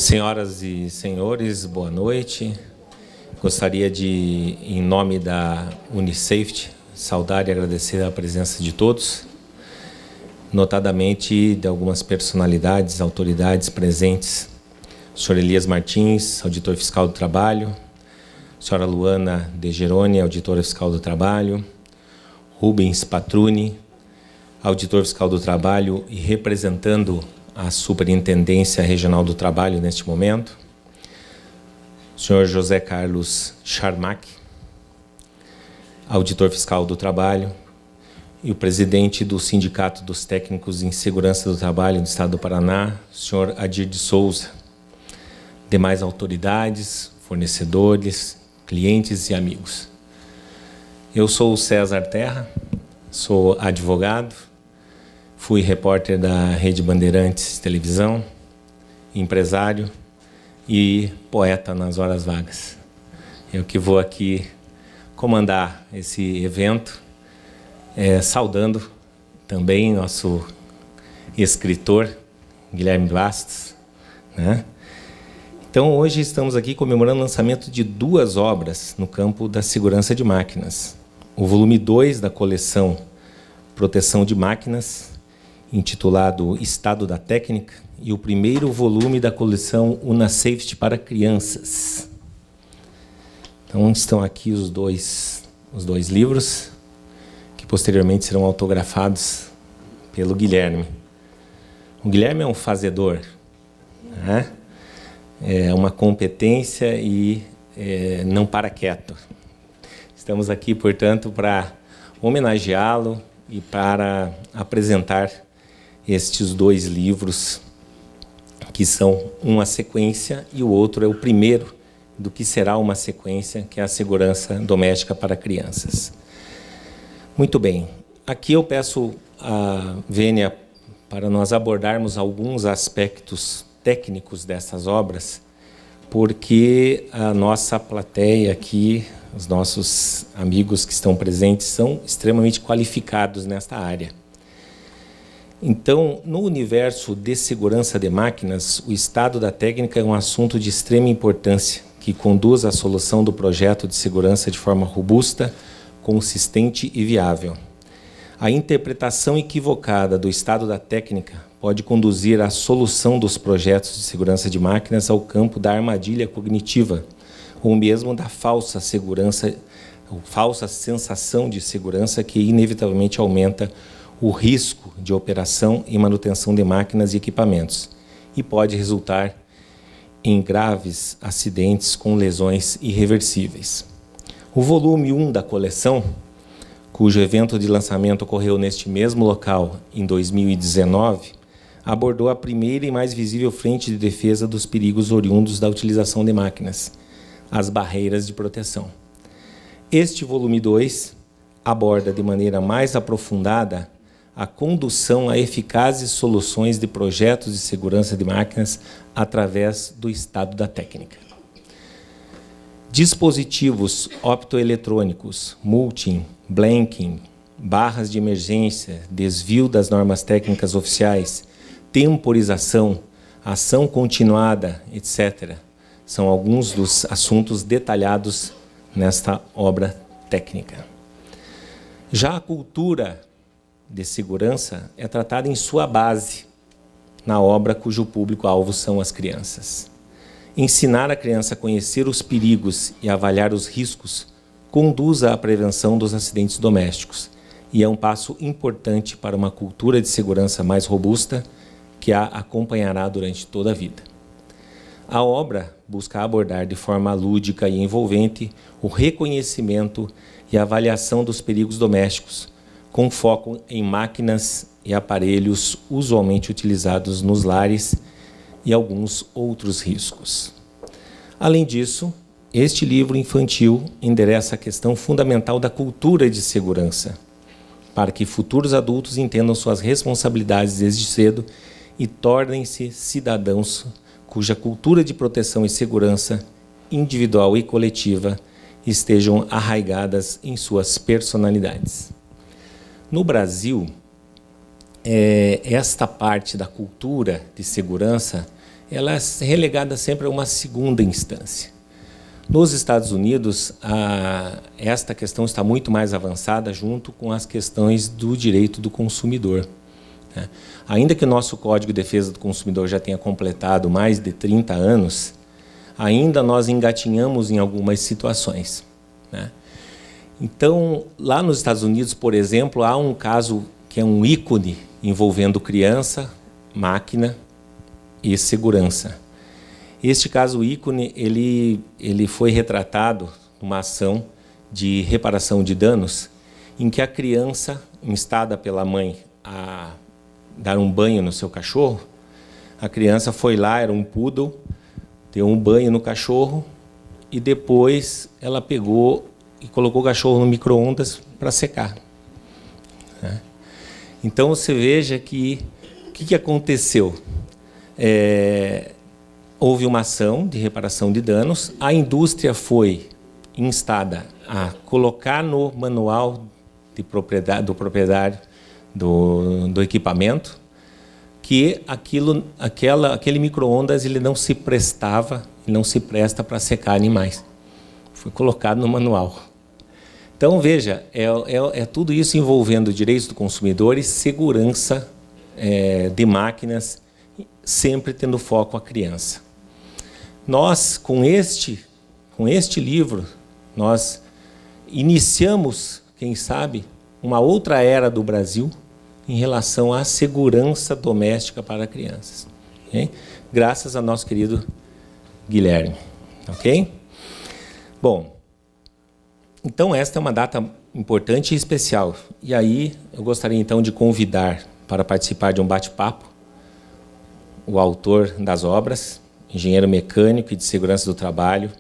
Senhoras e senhores, boa noite. Gostaria de, em nome da Unisafety, saudar e agradecer a presença de todos, notadamente de algumas personalidades, autoridades presentes. O senhor Elias Martins, auditor fiscal do trabalho, a senhora Luana De Geroni, auditora fiscal do trabalho, Rubens Patruni, auditor fiscal do trabalho e representando a Superintendência Regional do Trabalho neste momento, o senhor José Carlos Charmack, auditor fiscal do trabalho, e o presidente do Sindicato dos Técnicos em Segurança do Trabalho do Estado do Paraná, o senhor Adir de Souza, demais autoridades, fornecedores, clientes e amigos. Eu sou o César Terra, sou advogado, fui repórter da Rede Bandeirantes Televisão, empresário e poeta nas horas vagas. Eu que vou aqui comandar esse evento, saudando também nosso escritor, Guilherme Bastos, né? Então, hoje estamos aqui comemorando o lançamento de duas obras no campo da segurança de máquinas. O volume 2 da coleção Proteção de Máquinas, intitulado Estado da Técnica, e o primeiro volume da coleção Unisafety para crianças. Então, estão aqui os dois livros, que posteriormente serão autografados pelo Guilherme. O Guilherme é um fazedor, né? É uma competência e não para quieto. Estamos aqui, portanto, para homenageá-lo e para apresentar estes dois livros, que são uma sequência, e o outro é o primeiro do que será uma sequência, que é a segurança doméstica para crianças. Muito bem. Aqui eu peço a Vênia para nós abordarmos alguns aspectos técnicos dessas obras, porque a nossa plateia aqui, os nossos amigos que estão presentes, são extremamente qualificados nesta área. Então, no universo de segurança de máquinas, o estado da técnica é um assunto de extrema importância, que conduz à solução do projeto de segurança de forma robusta, consistente e viável. A interpretação equivocada do estado da técnica pode conduzir à solução dos projetos de segurança de máquinas ao campo da armadilha cognitiva, ou mesmo da falsa segurança, ou falsa sensação de segurança, que inevitavelmente aumenta o risco de operação e manutenção de máquinas e equipamentos, e pode resultar em graves acidentes com lesões irreversíveis. O volume 1 da coleção, cujo evento de lançamento ocorreu neste mesmo local em 2019, abordou a primeira e mais visível frente de defesa dos perigos oriundos da utilização de máquinas, as barreiras de proteção. Este volume 2 aborda de maneira mais aprofundada a condução a eficazes soluções de projetos de segurança de máquinas através do estado da técnica. Dispositivos optoeletrônicos, multing, blanking, barras de emergência, desvio das normas técnicas oficiais, temporização, ação continuada, etc., são alguns dos assuntos detalhados nesta obra técnica. Já a cultura de segurança é tratada em sua base na obra cujo público-alvo são as crianças. Ensinar a criança a conhecer os perigos e avaliar os riscos conduz à prevenção dos acidentes domésticos e é um passo importante para uma cultura de segurança mais robusta que a acompanhará durante toda a vida. A obra busca abordar de forma lúdica e envolvente o reconhecimento e avaliação dos perigos domésticos, com foco em máquinas e aparelhos usualmente utilizados nos lares e alguns outros riscos. Além disso, este livro infantil endereça a questão fundamental da cultura de segurança, para que futuros adultos entendam suas responsabilidades desde cedo e tornem-se cidadãos cuja cultura de proteção e segurança individual e coletiva estejam arraigadas em suas personalidades. No Brasil, esta parte da cultura de segurança ela é relegada sempre a uma segunda instância. Nos Estados Unidos, esta questão está muito mais avançada junto com as questões do direito do consumidor. Né? Ainda que o nosso Código de Defesa do Consumidor já tenha completado mais de 30 anos, ainda nós engatinhamos em algumas situações. Né? Então, lá nos Estados Unidos, por exemplo, há um caso que é um ícone envolvendo criança, máquina e segurança. Este caso ícone, ele foi retratado numa ação de reparação de danos, em que a criança, instada pela mãe a dar um banho no seu cachorro, a criança foi lá, era um poodle, deu um banho no cachorro e depois ela pegou e colocou o cachorro no micro-ondas para secar. Né? Então, você veja que o que aconteceu? Houve uma ação de reparação de danos, a indústria foi instada a colocar no manual de propriedade, do proprietário do equipamento que aquele micro-ondas ele não se presta para secar animais. Foi colocado no manual. Então, veja, é tudo isso envolvendo direitos do consumidor e segurança de máquinas, sempre tendo foco a criança. Nós, com este livro, nós iniciamos, quem sabe, uma outra era do Brasil em relação à segurança doméstica para crianças. Okay? Graças ao nosso querido Guilherme. Ok? Bom, então esta é uma data importante e especial. E aí eu gostaria então de convidar para participar de um bate-papo o autor das obras, engenheiro mecânico e de segurança do trabalho,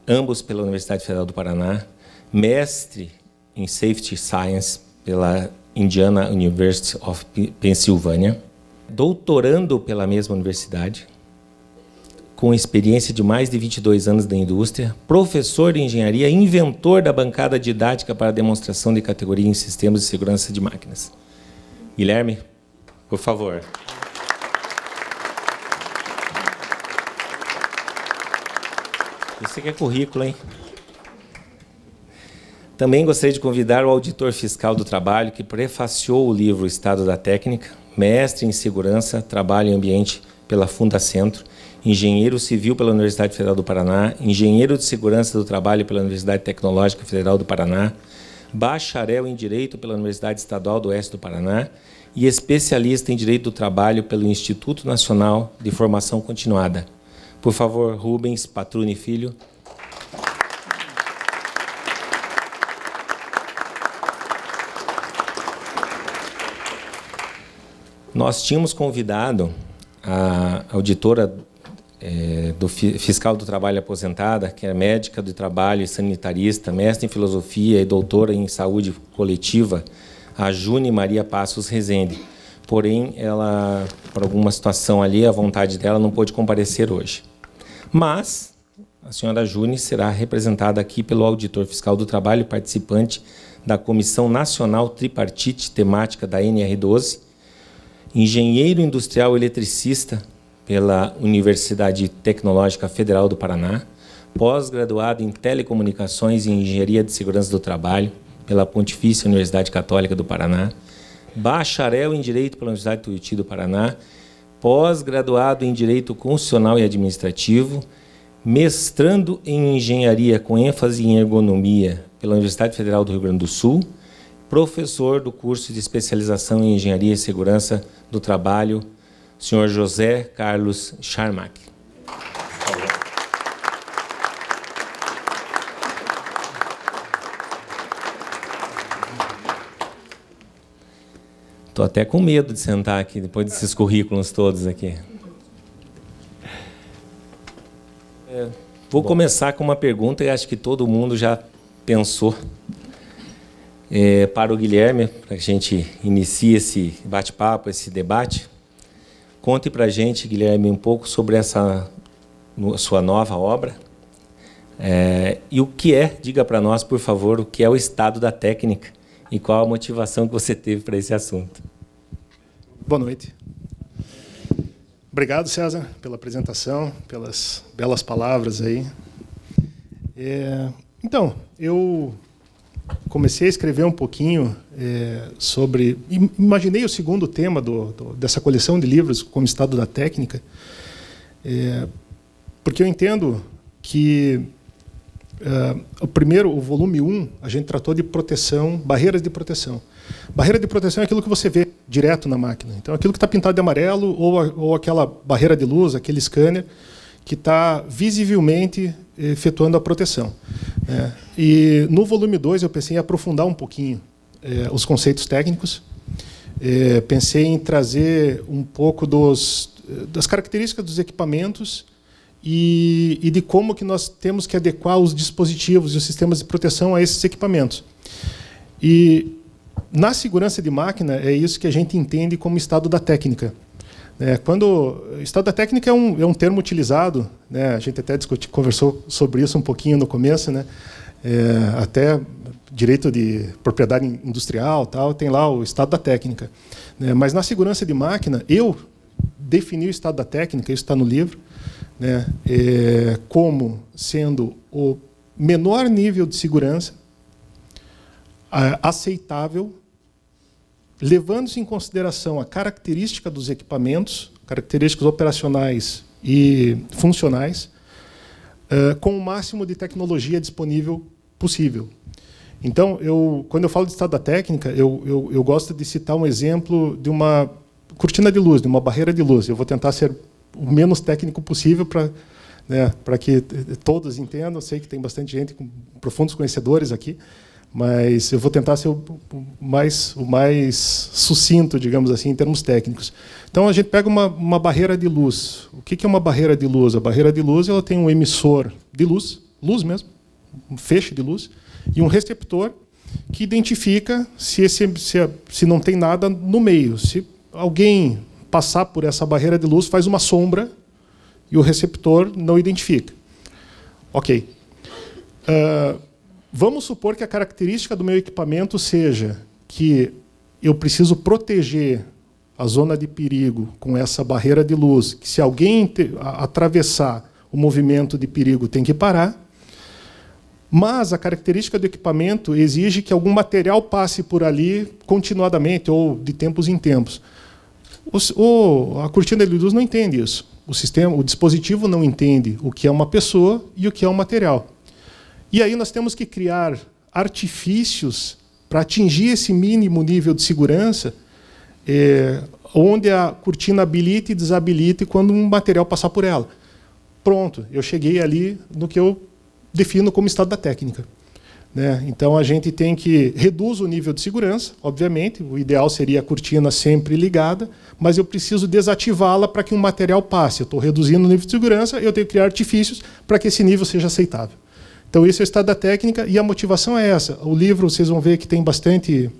ambos pela Universidade Federal do Paraná, mestre em Safety Science pela Indiana University of Pennsylvania, doutorando pela mesma universidade, com experiência de mais de 22 anos da indústria, professor de engenharia, inventor da bancada didática para demonstração de categoria em sistemas de segurança de máquinas. Guilherme, por favor. Isso aqui é currículo, hein? Também gostaria de convidar o auditor fiscal do trabalho, que prefaciou o livro Estado da Técnica, mestre em Segurança, Trabalho e Ambiente pela Fundacentro, engenheiro civil pela Universidade Federal do Paraná, engenheiro de Segurança do Trabalho pela Universidade Tecnológica Federal do Paraná, bacharel em Direito pela Universidade Estadual do Oeste do Paraná e especialista em Direito do Trabalho pelo Instituto Nacional de Formação Continuada. Por favor, Rubens Patruni Filho. Nós tínhamos convidado a auditora do fiscal do trabalho aposentada, que é médica do trabalho e sanitarista, mestre em filosofia e doutora em saúde coletiva, a June Maria Passos Rezende. Porém, ela, por alguma situação ali, a vontade dela não pôde comparecer hoje. Mas a senhora June será representada aqui pelo auditor fiscal do trabalho, participante da Comissão Nacional Tripartite Temática da NR12, engenheiro industrial eletricista pela Universidade Tecnológica Federal do Paraná, pós-graduado em Telecomunicações e Engenharia de Segurança do Trabalho pela Pontifícia Universidade Católica do Paraná, bacharel em Direito pela Universidade Tuiuti do Paraná, pós-graduado em Direito Constitucional e Administrativo, mestrando em Engenharia com ênfase em Ergonomia pela Universidade Federal do Rio Grande do Sul, professor do curso de especialização em Engenharia e Segurança do Trabalho, Sr. José Carlos Charmack. Estou até com medo de sentar aqui, depois desses currículos todos aqui. Vou começar com uma pergunta que acho que todo mundo já pensou. Para o Guilherme, para que a gente inicie esse bate-papo, esse debate. Conte para a gente, Guilherme, um pouco sobre essa sua nova obra. E o que é, diga para nós, por favor, o que é o Estado da Técnica e qual a motivação que você teve para esse assunto. Boa noite. Obrigado, César, pela apresentação, pelas belas palavras aí. Então, eu comecei a escrever um pouquinho sobre... Imaginei o segundo tema dessa coleção de livros como estado da técnica, porque eu entendo que o volume 1, a gente tratou de proteção, barreiras de proteção. Barreira de proteção é aquilo que você vê direto na máquina. Então, aquilo que está pintado de amarelo ou aquela barreira de luz, aquele scanner que está visivelmente efetuando a proteção. E no volume 2 eu pensei em aprofundar um pouquinho os conceitos técnicos. Pensei em trazer um pouco das características dos equipamentos e de como que nós temos que adequar os dispositivos e os sistemas de proteção a esses equipamentos. E na segurança de máquina, é isso que a gente entende como estado da técnica. Estado da técnica é um termo utilizado, a gente até conversou sobre isso um pouquinho no começo, até direito de propriedade industrial, tem lá o estado da técnica. Mas na segurança de máquina, eu defini o estado da técnica, isso está no livro, como sendo o menor nível de segurança aceitável, levando-se em consideração a característica dos equipamentos, características operacionais e funcionais, com o máximo de tecnologia disponível possível. Então, quando eu falo de estado da técnica, eu gosto de citar um exemplo de uma cortina de luz, de uma barreira de luz. Eu vou tentar ser o menos técnico possível para que todos entendam. Eu sei que tem bastante gente com profundos conhecedores aqui, mas eu vou tentar ser o mais sucinto, digamos assim, em termos técnicos. Então, a gente pega uma barreira de luz. O que é uma barreira de luz? A barreira de luz ela tem um emissor de luz mesmo, um feixe de luz, e um receptor que identifica se não tem nada no meio. Se alguém passar por essa barreira de luz, faz uma sombra e o receptor não identifica. Ok. Vamos supor que a característica do meu equipamento seja que eu preciso proteger a zona de perigo com essa barreira de luz, que se alguém atravessar o movimento de perigo tem que parar, mas a característica do equipamento exige que algum material passe por ali continuadamente ou de tempos em tempos. A cortina de luz não entende isso. O dispositivo não entende o que é uma pessoa e o que é um material. E aí nós temos que criar artifícios para atingir esse mínimo nível de segurança, onde a cortina habilita e desabilite quando um material passar por ela. Pronto, eu cheguei ali no que eu defino como estado da técnica. Então, a gente tem que reduz o nível de segurança, obviamente, o ideal seria a cortina sempre ligada, mas eu preciso desativá-la para que um material passe. Eu estou reduzindo o nível de segurança, eu tenho que criar artifícios para que esse nível seja aceitável. Então, esse é o estado da técnica e a motivação é essa. O livro, vocês vão ver que tem bastante...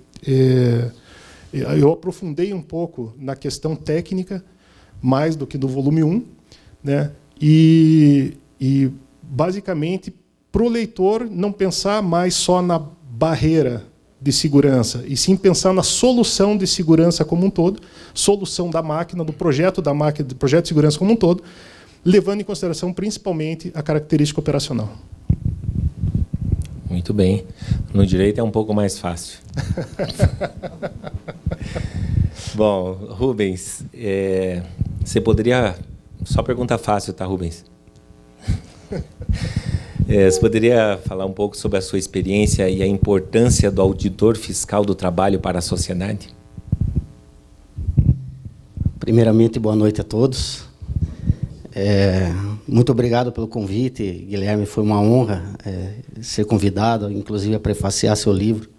eu aprofundei um pouco na questão técnica, mais do que no volume 1, e basicamente, para o leitor não pensar mais só na barreira de segurança, e sim pensar na solução de segurança como um todo, solução da máquina, do projeto da máquina, do projeto de segurança como um todo, levando em consideração principalmente a característica operacional. Muito bem. No direito é um pouco mais fácil. Bom, Rubens, você poderia... Só pergunta fácil, tá, Rubens? Você poderia falar um pouco sobre a sua experiência e a importância do auditor fiscal do trabalho para a sociedade? Primeiramente, boa noite a todos. Muito obrigado pelo convite, Guilherme. Foi uma honra ser convidado, inclusive, a prefaciar seu livro.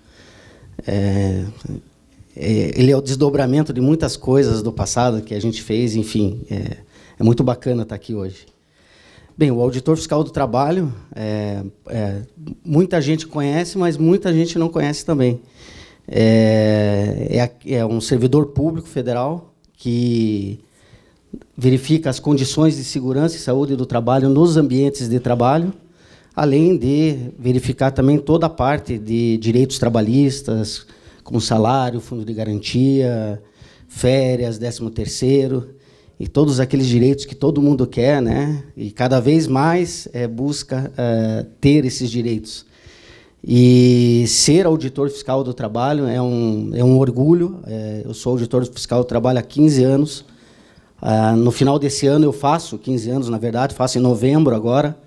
Ele é o desdobramento de muitas coisas do passado que a gente fez, enfim. É muito bacana estar aqui hoje. Bem, o auditor fiscal do trabalho, muita gente conhece, mas muita gente não conhece também. É um servidor público federal que verifica as condições de segurança e saúde do trabalho nos ambientes de trabalho, além de verificar também toda a parte de direitos trabalhistas, como salário, fundo de garantia, férias, 13º. e todos aqueles direitos que todo mundo quer, né? E cada vez mais busca ter esses direitos. E ser auditor fiscal do trabalho é um orgulho. Eu sou auditor fiscal do trabalho há 15 anos. No final desse ano eu faço 15 anos, na verdade, faço em novembro agora.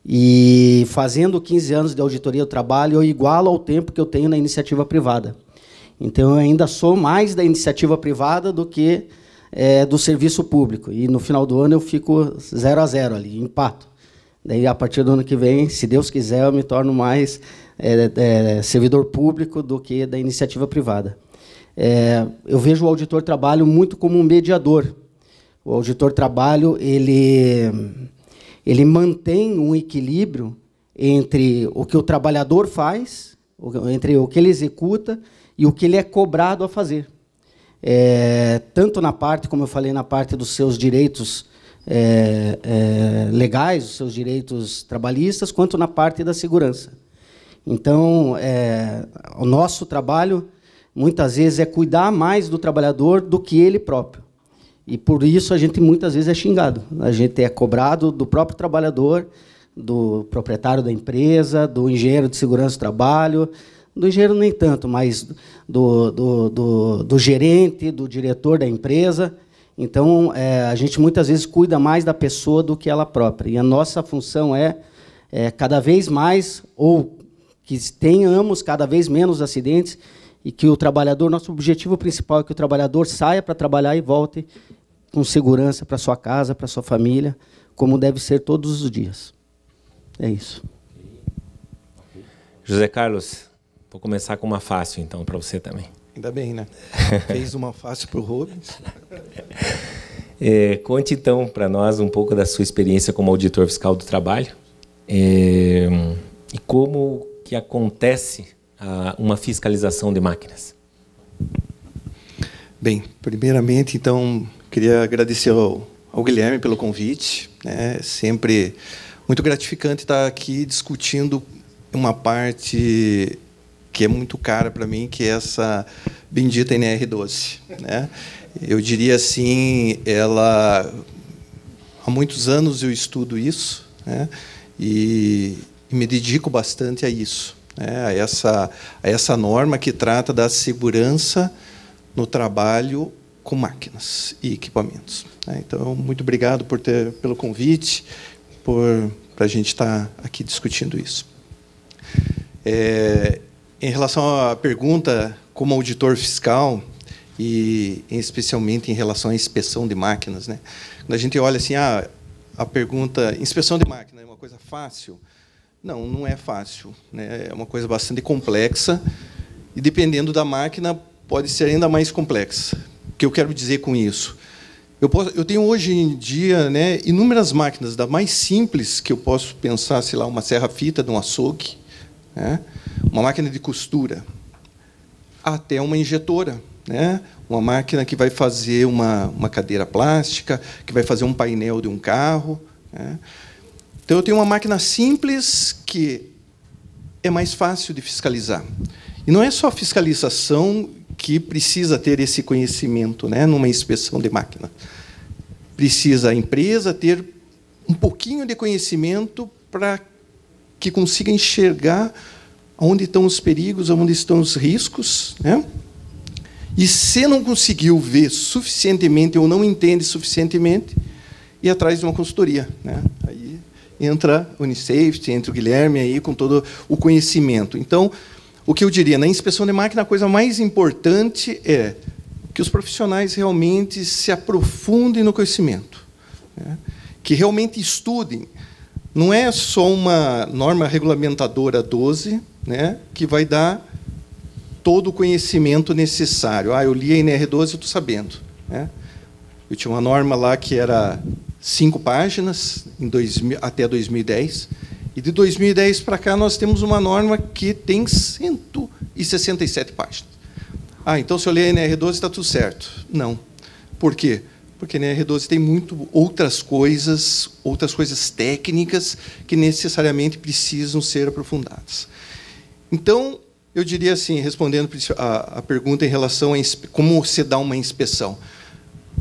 E fazendo 15 anos de auditoria do trabalho, eu igualo ao tempo que eu tenho na iniciativa privada. Então, eu ainda sou mais da iniciativa privada do que do serviço público. E, no final do ano, eu fico 0-0 ali, empato. Daí, a partir do ano que vem, se Deus quiser, eu me torno mais servidor público do que da iniciativa privada. Eu vejo o auditor trabalho muito como um mediador. O auditor trabalho, ele mantém um equilíbrio entre o que o trabalhador faz, entre o que ele executa e o que ele é cobrado a fazer. Tanto na parte, como eu falei, na parte dos seus direitos legais, os seus direitos trabalhistas, quanto na parte da segurança. Então, o nosso trabalho, muitas vezes, é cuidar mais do trabalhador do que ele próprio. E, por isso, a gente, muitas vezes, é xingado. A gente é cobrado do próprio trabalhador, do proprietário da empresa, do engenheiro de segurança do trabalho, do engenheiro nem tanto, mas do gerente, do diretor da empresa. Então, a gente, muitas vezes, cuida mais da pessoa do que ela própria. E a nossa função cada vez mais, ou que tenhamos cada vez menos acidentes, e que o trabalhador, nosso objetivo principal é que o trabalhador saia para trabalhar e volte com segurança para sua casa, para sua família, como deve ser todos os dias. É isso. José Carlos, vou começar com uma fácil, então, para você também. Ainda bem, né? Fez uma fácil para o Rubens. Conte, então, para nós um pouco da sua experiência como auditor fiscal do trabalho e como que acontece uma fiscalização de máquinas. Bem, primeiramente, então, queria agradecer ao Guilherme pelo convite. É sempre muito gratificante estar aqui discutindo uma parte que é muito cara para mim, que é essa bendita NR12. Né? Eu diria assim, há muitos anos eu estudo isso, né? e me dedico bastante a isso. A essa norma que trata da segurança no trabalho com máquinas e equipamentos. Então, muito obrigado pelo convite, para a gente estar aqui discutindo isso. Em relação à pergunta, como auditor fiscal, e especialmente em relação à inspeção de máquinas, né? Quando a gente olha assim, a pergunta, inspeção de máquina é uma coisa fácil? Não, não é fácil, né? É uma coisa bastante complexa e, dependendo da máquina, pode ser ainda mais complexa. O que eu quero dizer com isso? Eu tenho hoje em dia, né, inúmeras máquinas, da mais simples que eu posso pensar, sei lá, uma serra-fita de um açougue, né, uma máquina de costura, até uma injetora, né, uma máquina que vai fazer uma cadeira plástica, que vai fazer um painel de um carro, né. Então, eu tenho uma máquina simples que é mais fácil de fiscalizar. E não é só a fiscalização que precisa ter esse conhecimento, né, numa inspeção de máquina. Precisa a empresa ter um pouquinho de conhecimento para que consiga enxergar onde estão os perigos, onde estão os riscos, né? E, se não conseguiu ver suficientemente ou não entende suficientemente, ir atrás de uma consultoria, né? Aí entra o Unisafety, entra o Guilherme aí com todo o conhecimento. Então, o que eu diria, na inspeção de máquina, a coisa mais importante é que os profissionais realmente se aprofundem no conhecimento, né? Que realmente estudem. Não é só uma norma regulamentadora 12, né, que vai dar todo o conhecimento necessário. Eu li a NR12, eu estou sabendo, né? Eu tinha uma norma lá que era 5 páginas até 2010, e de 2010 para cá nós temos uma norma que tem 167 páginas. Então, se eu ler a NR12, está tudo certo. Não. Por quê? Porque a NR12 tem outras coisas técnicas que necessariamente precisam ser aprofundadas. Então, eu diria assim, respondendo a pergunta em relação a como se dá uma inspeção.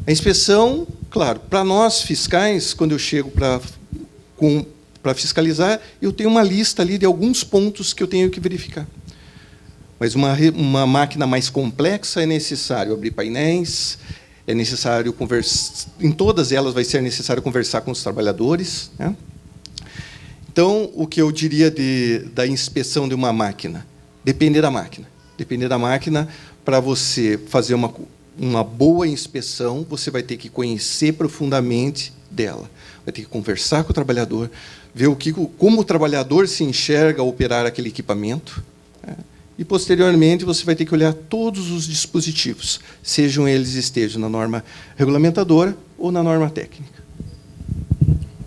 A inspeção, claro, para nós fiscais, quando eu chego para fiscalizar, eu tenho uma lista ali de alguns pontos que eu tenho que verificar. Mas uma máquina mais complexa é necessário abrir painéis, é necessário conversar, em todas elas vai ser necessário conversar com os trabalhadores, né? Então, o que eu diria da inspeção de uma máquina? Depende da máquina. Depende da máquina, para você fazer uma boa inspeção, você vai ter que conhecer profundamente dela. Vai ter que conversar com o trabalhador, ver como o trabalhador se enxerga ao operar aquele equipamento, né? E, posteriormente, você vai ter que olhar todos os dispositivos, sejam eles estejam na norma regulamentadora ou na norma técnica.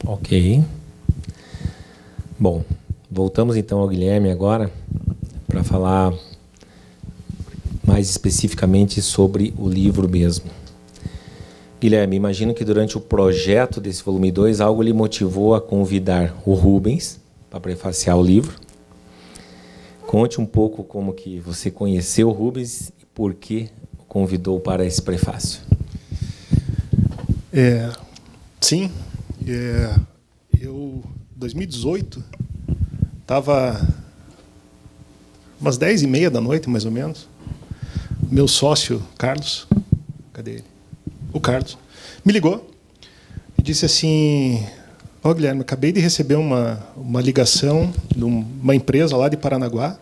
Ok. Bom, voltamos então ao Guilherme agora para falar mais especificamente sobre o livro mesmo. Guilherme, imagino que durante o projeto desse volume 2, algo lhe motivou a convidar o Rubens para prefaciar o livro. Conte um pouco como que você conheceu o Rubens e por que o convidou para esse prefácio. Sim, eu, em 2018, estava umas 10h30 da noite, mais ou menos. Meu sócio, Carlos, cadê ele? O Carlos, me ligou e disse assim: ó, Guilherme, acabei de receber uma ligação de uma empresa lá de Paranaguá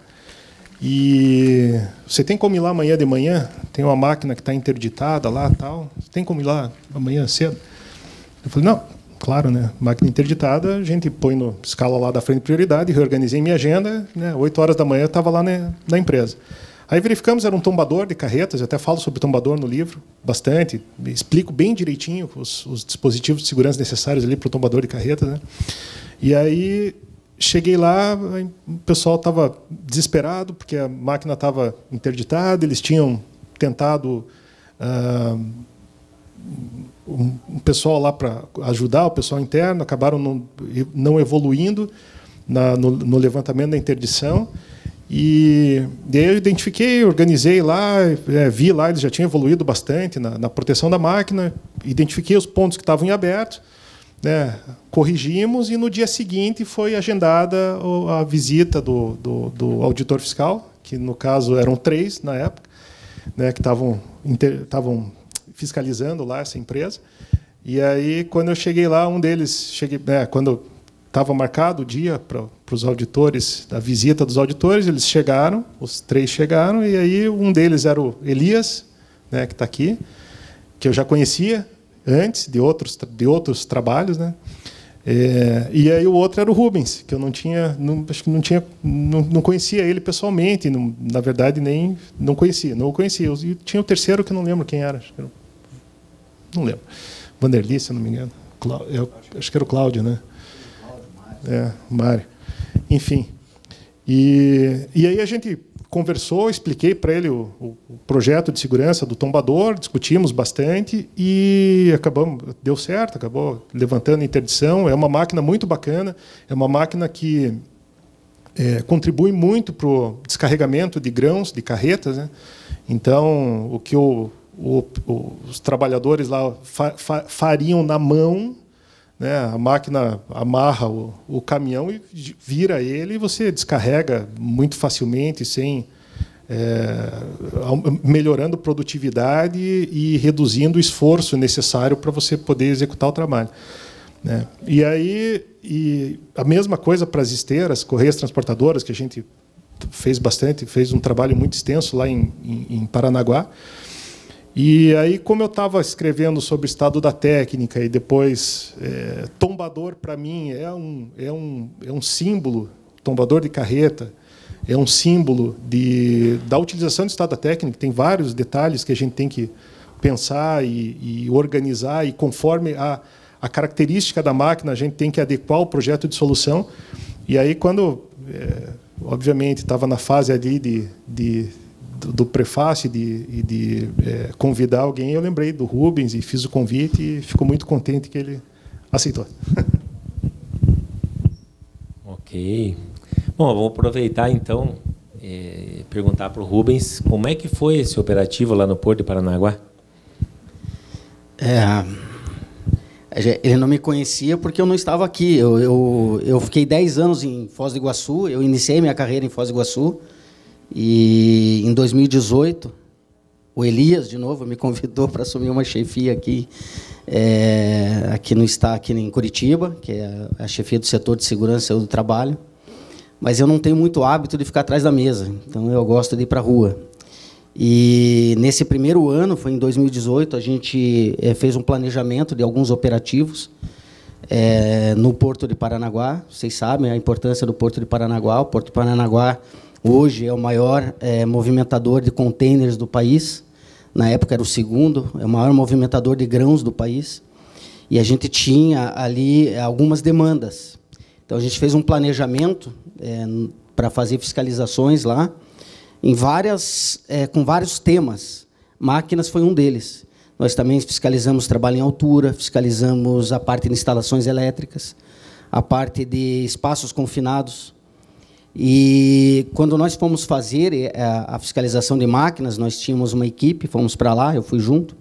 e você tem como ir lá amanhã de manhã? Tem uma máquina que está interditada lá, tal. Você tem como ir lá amanhã cedo? Eu falei, não, claro, né? Máquina interditada, a gente põe no escala lá da frente de prioridade, reorganizei minha agenda, né? 8 horas da manhã eu estava lá na empresa. Aí verificamos, era um tombador de carretas, eu até falo sobre tombador no livro, bastante, explico bem direitinho os dispositivos de segurança necessários ali para o tombador de carretas, né? E aí cheguei lá, o pessoal estava desesperado, porque a máquina estava interditada, eles tinham tentado um pessoal lá para ajudar, o pessoal interno, acabaram não evoluindo no levantamento da interdição. E daí eu identifiquei, organizei lá, vi lá, eles já tinham evoluído bastante na proteção da máquina, identifiquei os pontos que estavam em aberto, né, corrigimos, e no dia seguinte foi agendada a visita do auditor fiscal, que no caso eram 3 na época, né, que estavam fiscalizando lá essa empresa. E aí, quando eu cheguei lá, um deles, quando estava marcado o dia para os auditores, da visita dos auditores, eles chegaram, os 3 chegaram, e aí um deles era o Elias, né, que está aqui, que eu já conhecia antes de outros trabalhos, né? E aí o outro era o Rubens, que eu não conhecia ele pessoalmente, na verdade nem não o conhecia. E tinha o terceiro que eu não lembro quem era, não lembro. Vanderly, se eu não me engano. Acho que era o Cláudio, né? Mário. Enfim. E aí a gente conversou, expliquei para ele o projeto de segurança do tombador, discutimos bastante e deu certo, acabou levantando a interdição. É uma máquina muito bacana, é uma máquina que contribui muito para o descarregamento de grãos, de carretas, né? Então, o que os trabalhadores lá fariam na mão, né? A máquina amarra o caminhão e vira ele, e você descarrega muito facilmente, melhorando produtividade e reduzindo o esforço necessário para você poder executar o trabalho, né? E aí a mesma coisa para as esteiras, correias transportadoras, que a gente fez um trabalho muito extenso lá em Paranaguá. E aí, como eu estava escrevendo sobre o estado da técnica e depois tombador, para mim, é um símbolo, tombador de carreta, é um símbolo da utilização do estado da técnica. Tem vários detalhes que a gente tem que pensar e organizar, e conforme a característica da máquina, a gente tem que adequar o projeto de solução. E aí, quando, obviamente, estava na fase ali do prefácio e de convidar alguém, eu lembrei do Rubens e fiz o convite e fico muito contente que ele aceitou. Ok. Bom, eu vou aproveitar então perguntar para o Rubens como é que foi esse operativo lá no Porto de Paranaguá. Ele não me conhecia porque eu não estava aqui. Eu fiquei 10 anos em Foz do Iguaçu, eu iniciei minha carreira em Foz do Iguaçu, e em 2018, o Elias, de novo, me convidou para assumir uma chefia aqui aqui em Curitiba, que é a chefia do setor de segurança do trabalho. Mas eu não tenho muito hábito de ficar atrás da mesa, então eu gosto de ir para a rua. E nesse primeiro ano, foi em 2018, a gente fez um planejamento de alguns operativos no Porto de Paranaguá. Vocês sabem a importância do Porto de Paranaguá. O Porto de Paranaguá hoje é o maior movimentador de contêineres do país. Na época era o segundo, é o maior movimentador de grãos do país. E a gente tinha ali algumas demandas. Então, a gente fez um planejamento para fazer fiscalizações lá, com vários temas. Máquinas foi um deles. Nós também fiscalizamos trabalho em altura, fiscalizamos a parte de instalações elétricas, a parte de espaços confinados. E, quando nós fomos fazer a fiscalização de máquinas, nós tínhamos uma equipe, fomos para lá, eu fui junto,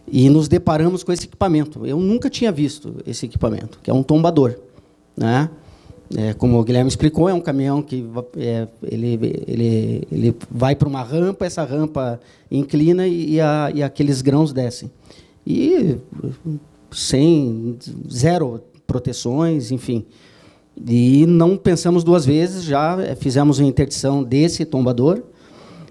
e nos deparamos com esse equipamento. Eu nunca tinha visto esse equipamento, que é um tombador, né? Como o Guilherme explicou, é um caminhão que ele vai para uma rampa, essa rampa inclina e aqueles grãos descem. E zero proteções, enfim. E não pensamos duas vezes, já fizemos a interdição desse tombador,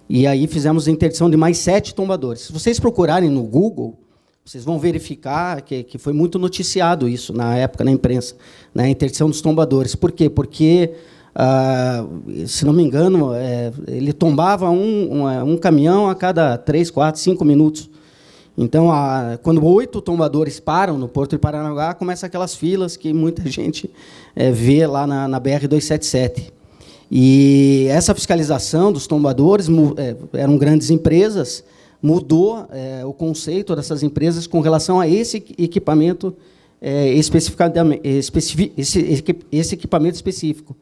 e aí fizemos a interdição de mais 7 tombadores. Se vocês procurarem no Google, vocês vão verificar que foi muito noticiado isso na época, na imprensa, né, a interdição dos tombadores. Por quê? Porque, se não me engano, ele tombava um caminhão a cada 3, 4, 5 minutos. Então, quando 8 tombadores param no Porto de Paranaguá, começam aquelas filas que muita gente vê lá na BR-277. E essa fiscalização dos tombadores eram grandes empresas, mudou o conceito dessas empresas com relação a esse equipamento especificamente, esse equipamento específico.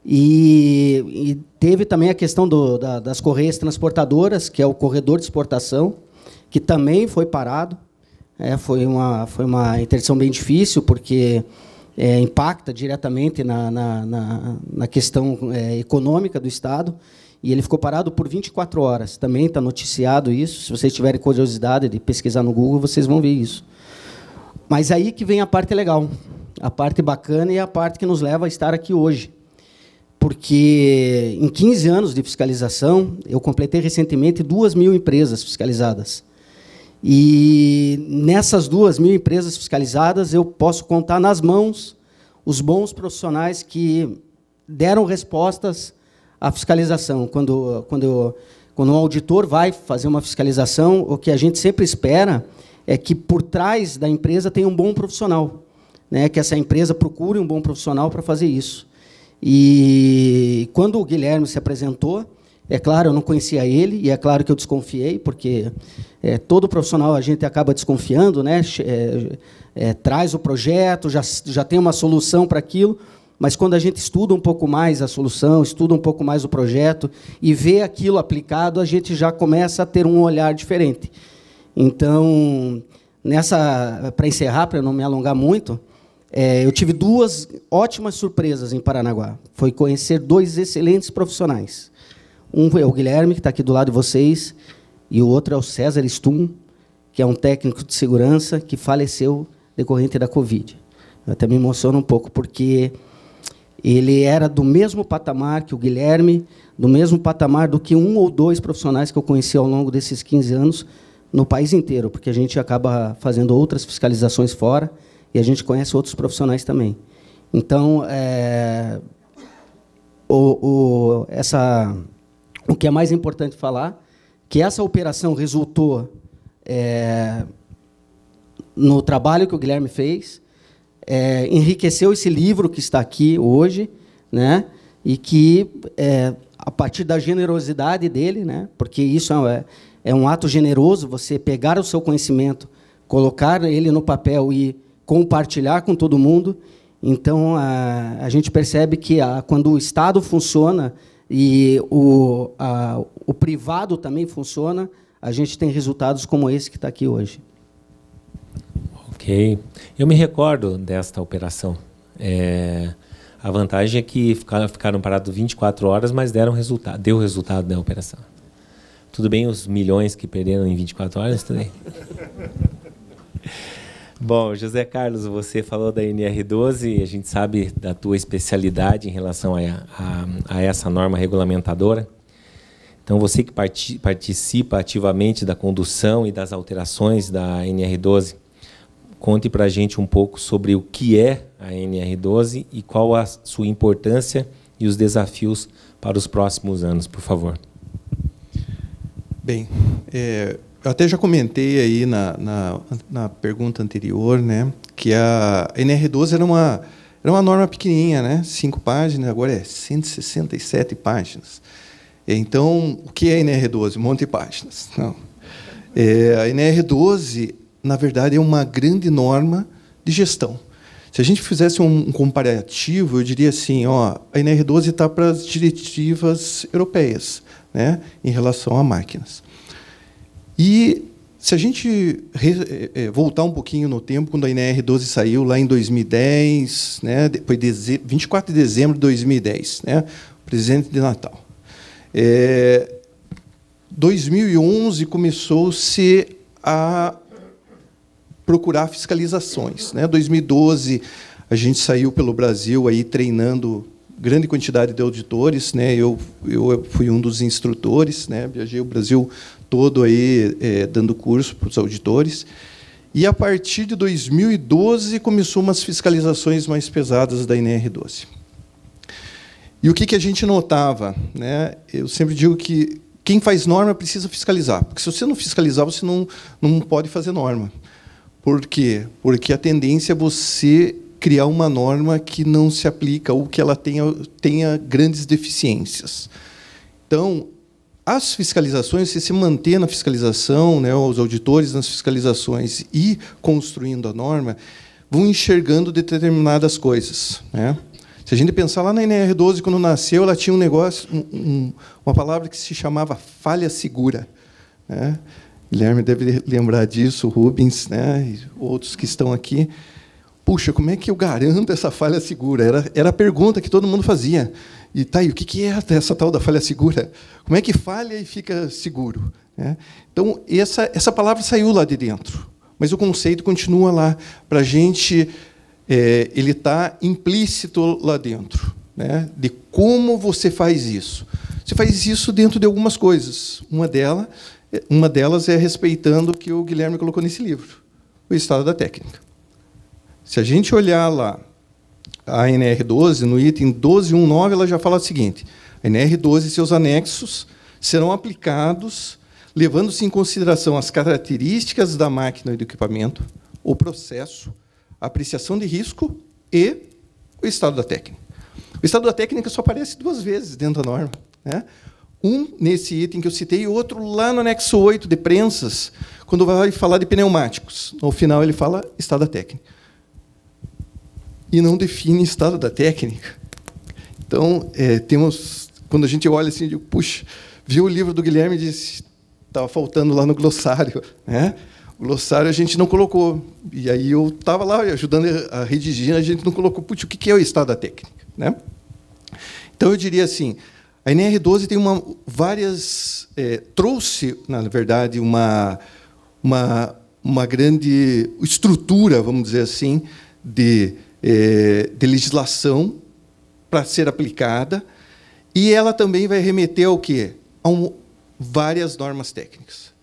E teve também a questão das correias transportadoras, que é o corredor de exportação, que também foi parado. Foi uma interdição bem difícil, porque impacta diretamente na questão econômica do Estado, e ele ficou parado por 24 horas. Também está noticiado isso. Se vocês tiverem curiosidade de pesquisar no Google, vocês vão ver isso. Mas aí que vem a parte legal, a parte bacana e a parte que nos leva a estar aqui hoje. Porque, em 15 anos de fiscalização, eu completei recentemente 2.000 empresas fiscalizadas. E, nessas 2.000 empresas fiscalizadas, eu posso contar nas mãos os bons profissionais que deram respostas à fiscalização. Quando um auditor vai fazer uma fiscalização, o que a gente sempre espera é que, por trás da empresa, tenha um bom profissional, né? Que essa empresa procure um bom profissional para fazer isso. E, quando o Guilherme se apresentou, é claro, eu não conhecia ele, e é claro que eu desconfiei, porque todo profissional a gente acaba desconfiando, né? Traz o projeto, já tem uma solução para aquilo, mas, quando a gente estuda um pouco mais a solução, estuda um pouco mais o projeto e vê aquilo aplicado, a gente já começa a ter um olhar diferente. Então, para encerrar, para não me alongar muito, eu tive 2 ótimas surpresas em Paranaguá. Foi conhecer 2 excelentes profissionais. Um é o Guilherme, que está aqui do lado de vocês, e o outro é o César Stum, que é um técnico de segurança que faleceu decorrente da Covid. Eu até me emociono um pouco, porque ele era do mesmo patamar que o Guilherme, do mesmo patamar do que 1 ou 2 profissionais que eu conheci ao longo desses 15 anos no país inteiro, porque a gente acaba fazendo outras fiscalizações fora e a gente conhece outros profissionais também. Então, o que é mais importante falar, que essa operação resultou no trabalho que o Guilherme fez, enriqueceu esse livro que está aqui hoje, né? E que, a partir da generosidade dele, né? Porque isso é um ato generoso, você pegar o seu conhecimento, colocar ele no papel e compartilhar com todo mundo. Então, a gente percebe que, quando o Estado funciona e o privado também funciona, a gente tem resultados como esse que está aqui hoje. Ok. Eu me recordo desta operação. A vantagem é que ficaram parados 24 horas, mas deu resultado da operação. Tudo bem os milhões que perderam em 24 horas? Tudo bem. Bom, José Carlos, você falou da NR12, a gente sabe da tua especialidade em relação a essa norma regulamentadora. Então, você que participa ativamente da condução e das alterações da NR12, conte para a gente um pouco sobre o que é a NR12 e qual a sua importância e os desafios para os próximos anos, por favor. Bem, eu até já comentei aí na pergunta anterior, né, que a NR12 era uma norma pequenininha, né, 5 páginas, agora é 167 páginas. Então, o que é a NR12? Um monte de páginas. Não. A NR12, na verdade, é uma grande norma de gestão. Se a gente fizesse um comparativo, eu diria assim, a NR12 está para as diretivas europeias, né, em relação a máquinas. E se a gente voltar um pouquinho no tempo, quando a NR12 saiu lá em 2010, né, depois 24 de dezembro de 2010, né, presente de Natal. 2011 começou-se a procurar fiscalizações, né? 2012 a gente saiu pelo Brasil aí treinando grande quantidade de auditores, né? Eu fui um dos instrutores, né? Viajei o Brasil todo aí dando curso para os auditores. E a partir de 2012 começou umas fiscalizações mais pesadas da NR12. E o que a gente notava, né? Eu sempre digo que quem faz norma precisa fiscalizar, porque se você não fiscalizar, você não pode fazer norma. Por quê? Porque a tendência é você criar uma norma que não se aplica ou que ela tenha grandes deficiências. Então, as fiscalizações, se manter na fiscalização, né, os auditores nas fiscalizações e construindo a norma, vão enxergando determinadas coisas, né? Se a gente pensar lá na NR12, quando nasceu, ela tinha um negócio, uma palavra que se chamava falha segura, né? Guilherme deve lembrar disso, o Rubens, né, e outros que estão aqui. Puxa, como é que eu garanto essa falha segura? Era a pergunta que todo mundo fazia. E tá, e o que é essa tal da falha segura? Como é que falha e fica seguro? Né? Então, essa palavra saiu lá de dentro, mas o conceito continua lá. Para a gente, ele está implícito lá dentro, né, de como você faz isso. Você faz isso dentro de algumas coisas. Uma delas é respeitando o que o Guilherme colocou nesse livro, o estado da técnica. Se a gente olhar lá a NR12, no item 12.1.9, ela já fala o seguinte: a NR12 e seus anexos serão aplicados levando-se em consideração as características da máquina e do equipamento, o processo, a apreciação de risco e o estado da técnica. O estado da técnica só aparece 2 vezes dentro da norma, né? Um nesse item que eu citei e outro lá no anexo 8 de prensas, quando vai falar de pneumáticos. No final, ele fala estado da técnica. E não define estado da técnica. Então, quando a gente olha assim, digo, puxa, viu o livro do Guilherme e disse, estava faltando lá no glossário, né? O glossário a gente não colocou. E aí eu estava lá ajudando a redigir, a gente não colocou, puxa, o que é o estado da técnica, né? Então, eu diria assim, a NR12 tem trouxe, na verdade, uma grande estrutura, vamos dizer assim, de legislação para ser aplicada, e ela também vai remeter ao quê? Várias normas técnicas.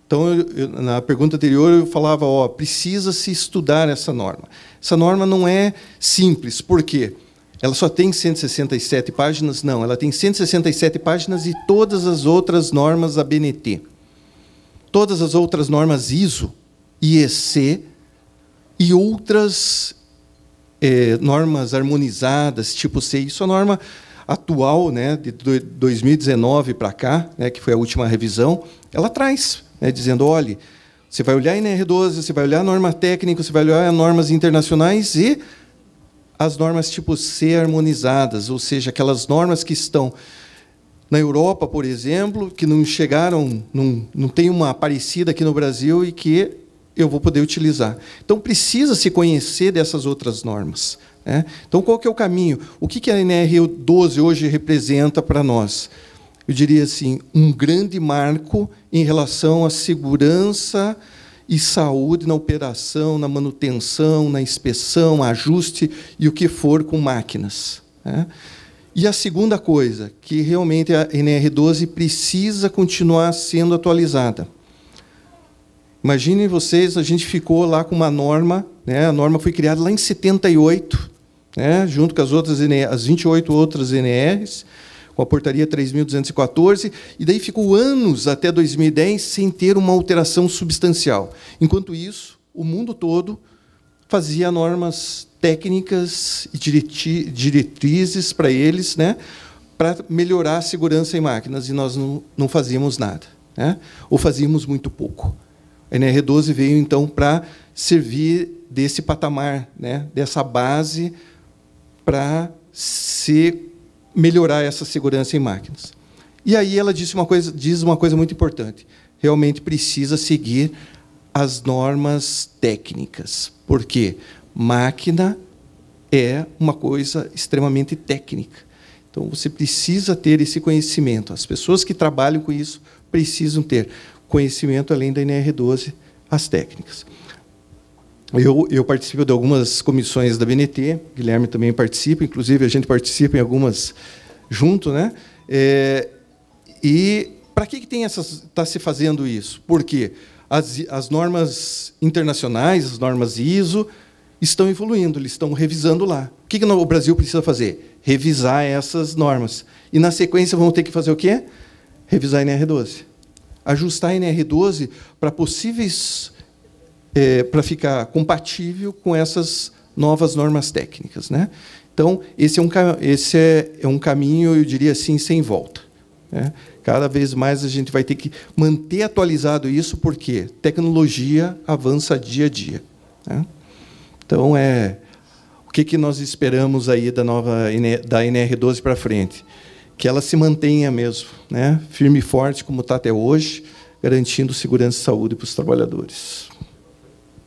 Então, na pergunta anterior, eu falava, precisa se estudar essa norma. Essa norma não é simples, por quê? Ela só tem 167 páginas? Não, ela tem 167 páginas e todas as outras normas ABNT. Todas as outras normas ISO, IEC e outras normas harmonizadas, tipo C. Isso é a norma atual, né, de 2019 para cá, né, que foi a última revisão, ela traz, né, dizendo, olha, você vai olhar a NR12, você vai olhar a norma técnica, você vai olhar normas internacionais e as normas tipo C harmonizadas, ou seja, aquelas normas que estão na Europa, por exemplo, que não chegaram, não tem uma parecida aqui no Brasil e que eu vou poder utilizar. Então, precisa se conhecer dessas outras normas, né? Então, qual que é o caminho? O que a NR12 hoje representa para nós? Eu diria assim, um grande marco em relação à segurança e saúde na operação, na manutenção, na inspeção, ajuste e o que for com máquinas, né? E a segunda coisa, que realmente a NR12 precisa continuar sendo atualizada. Imaginem vocês, a gente ficou lá com uma norma, né? A norma foi criada lá em 78, né? Junto com as 28 outras NRs, com a portaria 3.214, e daí ficou anos até 2010 sem ter uma alteração substancial. Enquanto isso, o mundo todo fazia normas técnicas e diretrizes para eles, né, para melhorar a segurança em máquinas, e nós não fazíamos nada, né, ou fazíamos muito pouco. A NR12 veio, então, para servir desse patamar, né, dessa base, para melhorar essa segurança em máquinas. E aí ela diz uma coisa muito importante. Realmente precisa seguir as normas técnicas, porque máquina é uma coisa extremamente técnica. Então, você precisa ter esse conhecimento. As pessoas que trabalham com isso precisam ter conhecimento, além da NR12, as técnicas. Eu participo de algumas comissões da BNT, Guilherme também participa, inclusive a gente participa em algumas junto, né? E para que está se fazendo isso? Porque as normas internacionais, as normas ISO, estão evoluindo, eles estão revisando lá. O que o Brasil precisa fazer? Revisar essas normas. E, na sequência, vamos ter que fazer o quê? Revisar a NR12. Ajustar a NR12 para possíveis... para ficar compatível com essas novas normas técnicas, né? Então, esse é um caminho, eu diria assim, sem volta, né? Cada vez mais a gente vai ter que manter atualizado isso, porque tecnologia avança dia a dia, né? Então, o que nós esperamos aí da NR12 para frente? Que ela se mantenha mesmo, né, firme e forte, como está até hoje, garantindo segurança e saúde para os trabalhadores.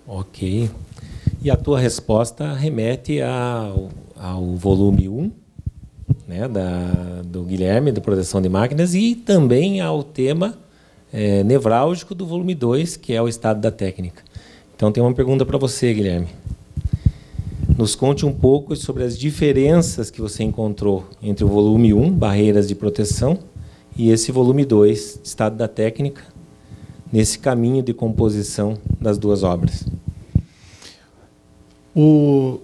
Ok. E a tua resposta remete ao volume 1, né, do Guilherme, da proteção de máquinas, e também ao tema nevrálgico do volume 2, que é o estado da técnica. Então, tem uma pergunta para você, Guilherme. Nos conte um pouco sobre as diferenças que você encontrou entre o volume 1, barreiras de proteção, e esse volume 2, estado da técnica, nesse caminho de composição das duas obras. O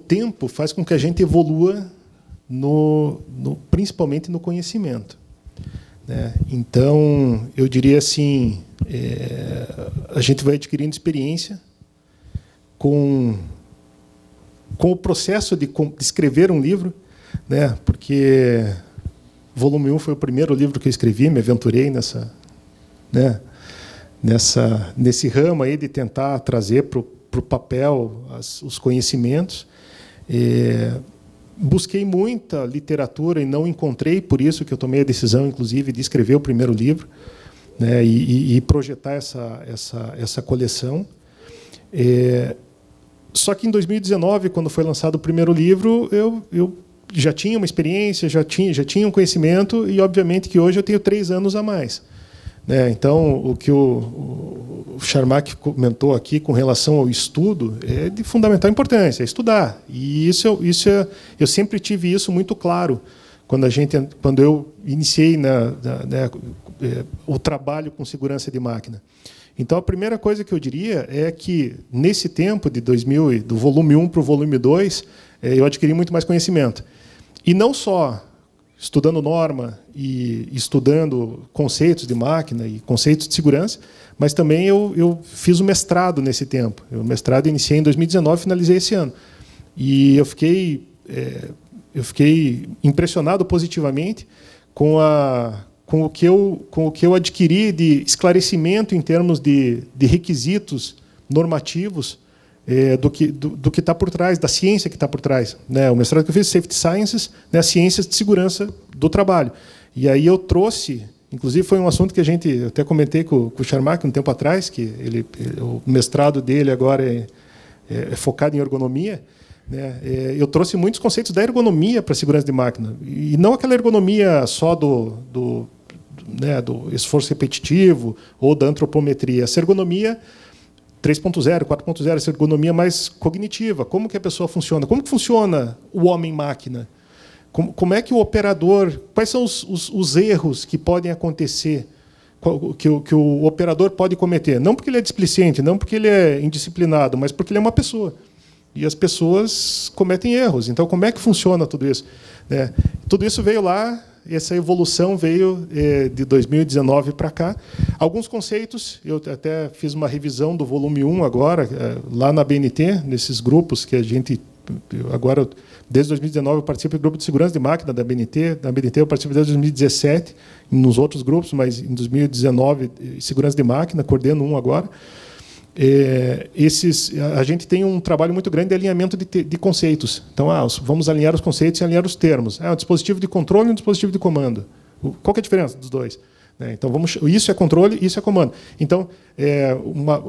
tempo faz com que a gente evolua, principalmente no conhecimento, né? Então, eu diria assim, a gente vai adquirindo experiência com o processo de escrever um livro, né? Porque volume 1 foi o primeiro livro que eu escrevi, me aventurei nesse ramo aí de tentar trazer para o papel os conhecimentos. Busquei muita literatura e não encontrei, por isso que eu tomei a decisão, inclusive, de escrever o primeiro livro, né, e projetar essa coleção. Só que em 2019, quando foi lançado o primeiro livro, eu já tinha uma experiência, já tinha um conhecimento, e obviamente que hoje eu tenho 3 anos a mais, né? Então, o que o Charmack comentou aqui com relação ao estudo é de fundamental importância, é estudar. E eu sempre tive isso muito claro quando eu iniciei o trabalho com segurança de máquina. Então, a primeira coisa que eu diria é que, nesse tempo de 2000, do volume 1 para o volume 2, eu adquiri muito mais conhecimento. E não só estudando norma e estudando conceitos de máquina e conceitos de segurança, mas também eu fiz o mestrado nesse tempo. O mestrado eu iniciei em 2019, finalizei esse ano. E eu fiquei impressionado positivamente com o que eu adquiri de esclarecimento em termos de requisitos normativos do que está por trás, da ciência que está por trás, né? O mestrado que eu fiz, Safety Sciences, né, ciências de segurança do trabalho. E aí eu trouxe Inclusive, foi um assunto que eu até comentei com o Sharmak um tempo atrás, que o mestrado dele agora é focado em ergonomia. Né? Eu trouxe muitos conceitos da ergonomia para a segurança de máquina. E não aquela ergonomia só do esforço repetitivo ou da antropometria. Essa ergonomia 3.0, 4.0, essa ergonomia mais cognitiva. Como que a pessoa funciona? Como que funciona o homem-máquina? Como é que o operador... Quais são os erros que podem acontecer, que o operador pode cometer? Não porque ele é displicente, não porque ele é indisciplinado, mas porque ele é uma pessoa. E as pessoas cometem erros. Então, como é que funciona tudo isso? Tudo isso veio lá, essa evolução veio de 2019 para cá. Alguns conceitos, eu até fiz uma revisão do volume 1 agora, lá na BNT, nesses grupos que a gente... Agora, desde 2019, eu participo do grupo de segurança de máquina da BNT. Da BNT eu participo desde 2017, nos outros grupos, mas em 2019, segurança de máquina, coordeno um agora. A gente tem um trabalho muito grande de alinhamento de conceitos. Então, vamos alinhar os conceitos e alinhar os termos. Um dispositivo de controle e um dispositivo de comando. Qual que é a diferença dos dois? Então, isso é controle, isso é comando. Então,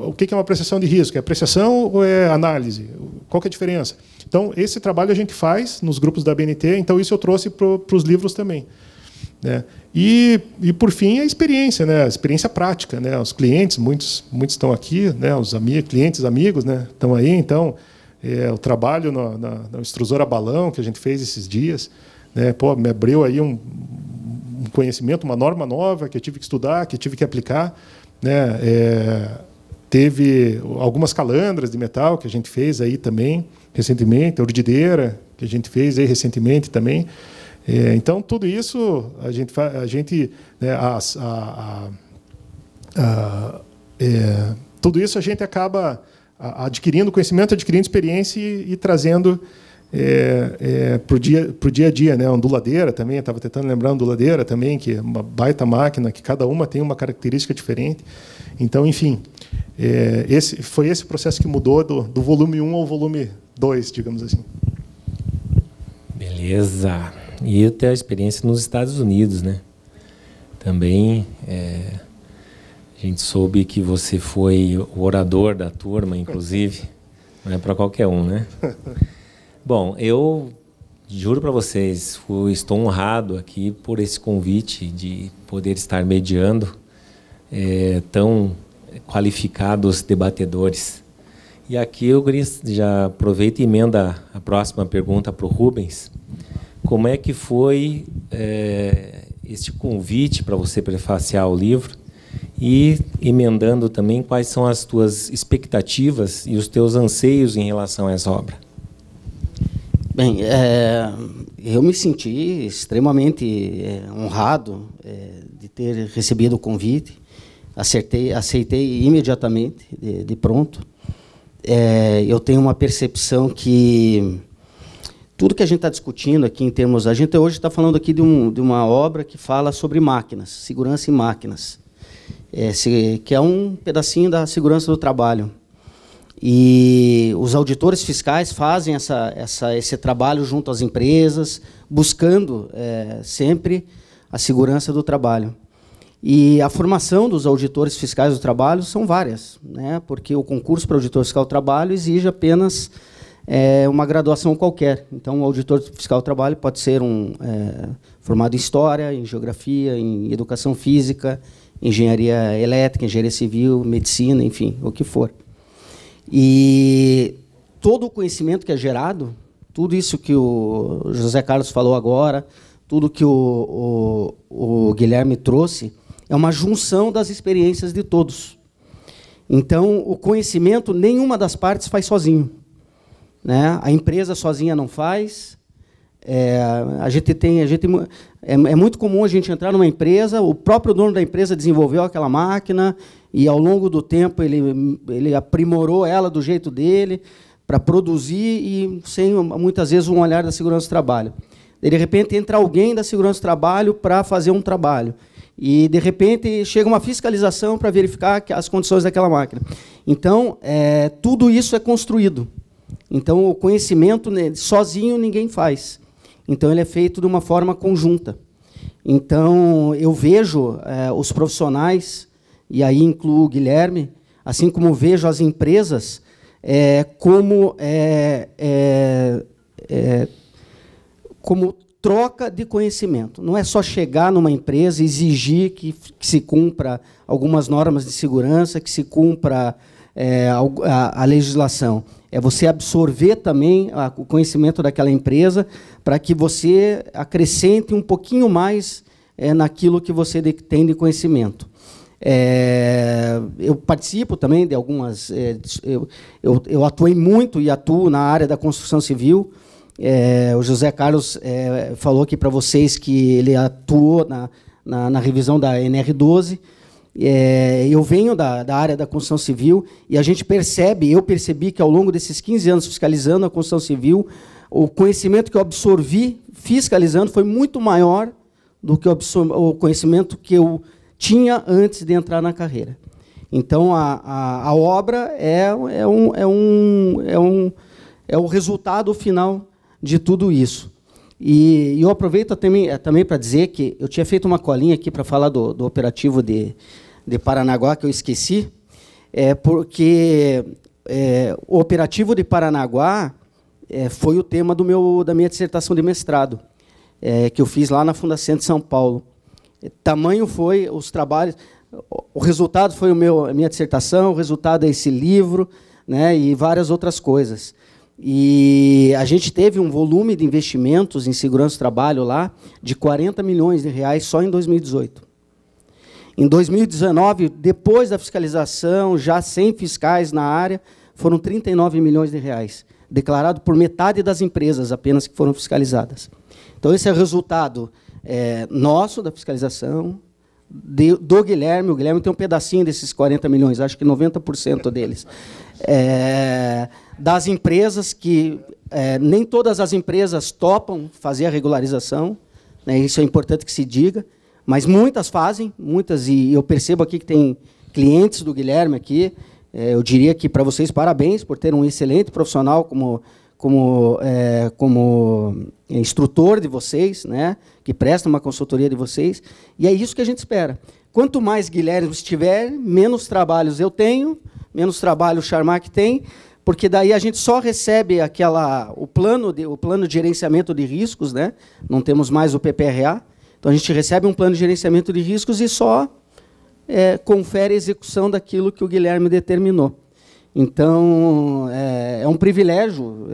o que é uma apreciação de risco? É apreciação ou é análise? Qual que é a diferença? Então, esse trabalho a gente faz nos grupos da BNT, então isso eu trouxe para os livros também. E, por fim, a experiência, a experiência prática. Os clientes, muitos estão aqui, os clientes, amigos, estão aí. Então, o trabalho na extrusora balão que a gente fez esses dias, me abriu aí um conhecimento, uma norma nova que eu tive que estudar, que eu tive que aplicar. Teve algumas calandras de metal que a gente fez aí também recentemente, a urdideira que a gente fez aí recentemente também. Então, tudo isso tudo isso a gente acaba adquirindo conhecimento, adquirindo experiência e trazendo para o dia a dia. A onduladeira também, estava tentando lembrar a onduladeira também, que é uma baita máquina, que cada uma tem uma característica diferente. Então, enfim, foi esse processo que mudou do volume 1 ao volume 2, digamos assim. Beleza. E eu tenho a experiência nos Estados Unidos, Também a gente soube que você foi o orador da turma, inclusive. Não é para qualquer um, Bom, eu juro para vocês, estou honrado aqui por esse convite de poder estar mediando tão qualificados debatedores. E aqui eu já aproveito e emenda a próxima pergunta para o Rubens. Como é que foi este convite para você prefaciar o livro? E, emendando também, quais são as tuas expectativas e os teus anseios em relação a essa obra? Bem, eu me senti extremamente honrado de ter recebido o convite. Aceitei imediatamente, de pronto. Eu tenho uma percepção que tudo que a gente está discutindo aqui em termos... A gente hoje está falando aqui de uma obra que fala sobre máquinas, segurança em máquinas, que é um pedacinho da segurança do trabalho. E os auditores fiscais fazem esse trabalho junto às empresas, buscando sempre a segurança do trabalho. E a formação dos auditores fiscais do trabalho são várias, porque o concurso para auditor fiscal do trabalho exige apenas uma graduação qualquer. Então, o auditor fiscal do trabalho pode ser formado em História, em Geografia, em Educação Física, Engenharia Elétrica, Engenharia Civil, Medicina, enfim, o que for. E todo o conhecimento que é gerado, tudo isso que o José Carlos falou agora, tudo que o Guilherme trouxe, é uma junção das experiências de todos. Então, o conhecimento, nenhuma das partes faz sozinho. A empresa sozinha não faz. É muito comum a gente entrar numa empresa, o próprio dono da empresa desenvolveu aquela máquina e, ao longo do tempo, ele aprimorou ela do jeito dele para produzir e sem, muitas vezes, um olhar da segurança do trabalho. De repente, entra alguém da segurança do trabalho para fazer um trabalho. E, de repente, chega uma fiscalização para verificar as condições daquela máquina. Então, tudo isso é construído. Então, o conhecimento, sozinho, ninguém faz. Então, ele é feito de uma forma conjunta. Então, eu vejo os profissionais, e aí incluo o Guilherme, assim como vejo as empresas, como troca de conhecimento. Não é só chegar numa empresa e exigir que se cumpra algumas normas de segurança, que se cumpra a legislação. É você absorver também o conhecimento daquela empresa para que você acrescente um pouquinho mais naquilo que você tem de conhecimento. Eu participo também de algumas... eu atuei muito e atuo na área da construção civil. O José Carlos falou aqui para vocês que ele atuou na revisão da NR12. Eu venho da área da construção civil e a gente eu percebi que ao longo desses 15 anos fiscalizando a construção civil, o conhecimento que eu absorvi fiscalizando foi muito maior do que o conhecimento que eu tinha antes de entrar na carreira. Então, a obra é o resultado final de tudo isso. E eu aproveito também para dizer que eu tinha feito uma colinha aqui para falar do operativo de Paranaguá, que eu esqueci, porque o operativo de Paranaguá foi o tema da minha dissertação de mestrado, que eu fiz lá na Fundação de São Paulo. Tamanho foi os trabalhos, o resultado foi a minha dissertação, o resultado é esse livro, né, e várias outras coisas. E a gente teve um volume de investimentos em segurança do trabalho lá de 40 milhões de reais só em 2018. Em 2019, depois da fiscalização, já sem fiscais na área, foram 39 milhões de reais, declarado por metade das empresas apenas que foram fiscalizadas. Então, esse é o resultado nosso, da fiscalização, do Guilherme. O Guilherme tem um pedacinho desses 40 milhões, acho que 90% deles. Das empresas que... nem todas as empresas topam fazer a regularização, né, isso é importante que se diga, mas muitas fazem, e eu percebo aqui que tem clientes do Guilherme aqui. Eu diria que, para vocês, parabéns por ter um excelente profissional como instrutor de vocês, né, que presta uma consultoria de vocês, e é isso que a gente espera. Quanto mais Guilherme estiver, menos trabalhos eu tenho, menos trabalho o Charmac tem, porque daí a gente só recebe o plano de gerenciamento de riscos, né? Não temos mais o PPRA, então a gente recebe um plano de gerenciamento de riscos e só confere a execução daquilo que o Guilherme determinou. Então, é um privilégio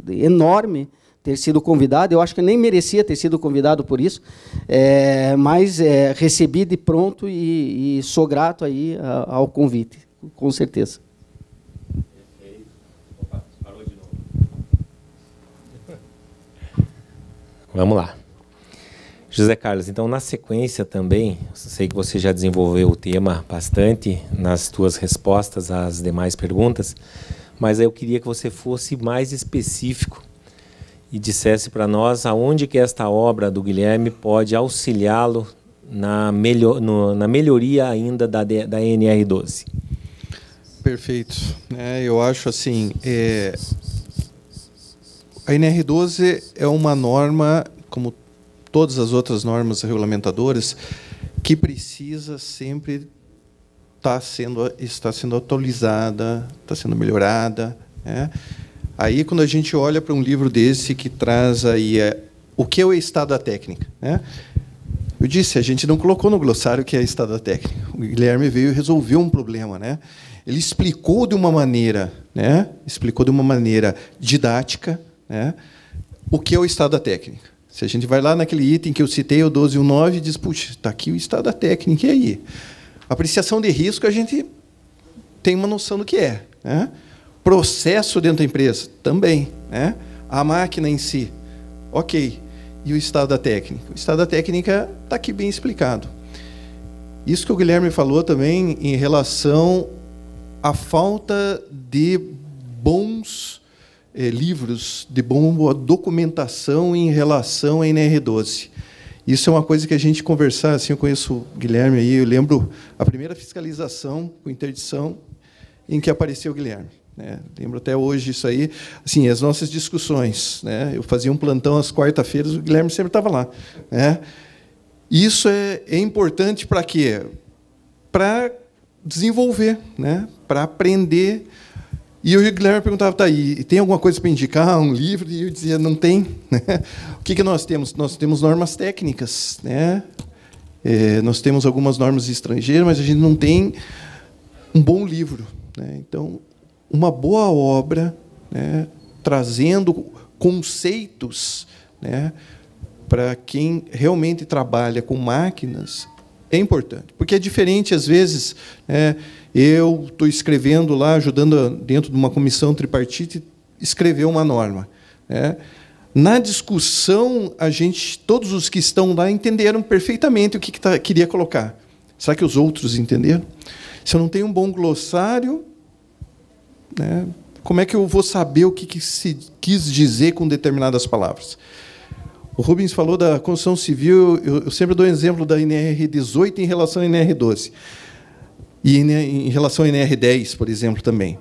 enorme ter sido convidado. Eu acho que nem merecia ter sido convidado por isso, mas recebi de pronto e sou grato aí ao convite, com certeza. Opa, parou de novo. Vamos lá. José Carlos, então, na sequência também, sei que você já desenvolveu o tema bastante nas suas respostas às demais perguntas, mas eu queria que você fosse mais específico e dissesse para nós aonde que esta obra do Guilherme pode auxiliá-lo na melhoria ainda da NR12. Perfeito. Eu acho assim, a NR12 é uma norma, como todas as outras normas regulamentadoras, que precisa sempre está sendo atualizada, está sendo melhorada. Aí, quando a gente olha para um livro desse que traz aí o que é o estado da técnica, eu disse, a gente não colocou no glossário o que é estado da técnica. O Guilherme veio e resolveu um problema, Ele explicou de uma maneira, didática, o que é o estado da técnica. Se a gente vai lá naquele item que eu citei, o 12.19, e diz, puxa, está aqui o estado da técnica, e aí? Apreciação de risco, a gente tem uma noção do que é. Processo dentro da empresa, também. A máquina em si, ok. E o estado da técnica? O estado da técnica está aqui bem explicado. Isso que o Guilherme falou também em relação à falta de bons livros, de boa documentação em relação à NR12. Isso é uma coisa que a gente conversar, assim, eu conheço o Guilherme aí, eu lembro a primeira fiscalização com interdição em que apareceu o Guilherme. Lembro até hoje isso aí, assim, as nossas discussões. Eu fazia um plantão às quarta-feiras, o Guilherme sempre estava lá. Isso é importante para quê? Para desenvolver, né? Para aprender. E o Guilherme perguntava, tá aí, tem alguma coisa para indicar, um livro? E eu dizia, não tem. O que nós temos? Nós temos normas técnicas, né? Nós temos algumas normas estrangeiras, mas a gente não tem um bom livro, né? Então, uma boa obra, né, trazendo conceitos, né, para quem realmente trabalha com máquinas, é importante. Porque é diferente, às vezes, eu estou escrevendo lá, ajudando dentro de uma comissão tripartite, escrever uma norma, né? Na discussão, todos os que estão lá entenderam perfeitamente o que queria colocar. Será que os outros entenderam? Se eu não tenho um bom glossário, né, como é que eu vou saber o que se quis dizer com determinadas palavras? O Rubens falou da construção civil, eu sempre dou um exemplo da NR 18 em relação à NR 12. E em relação à NR 10, por exemplo, também.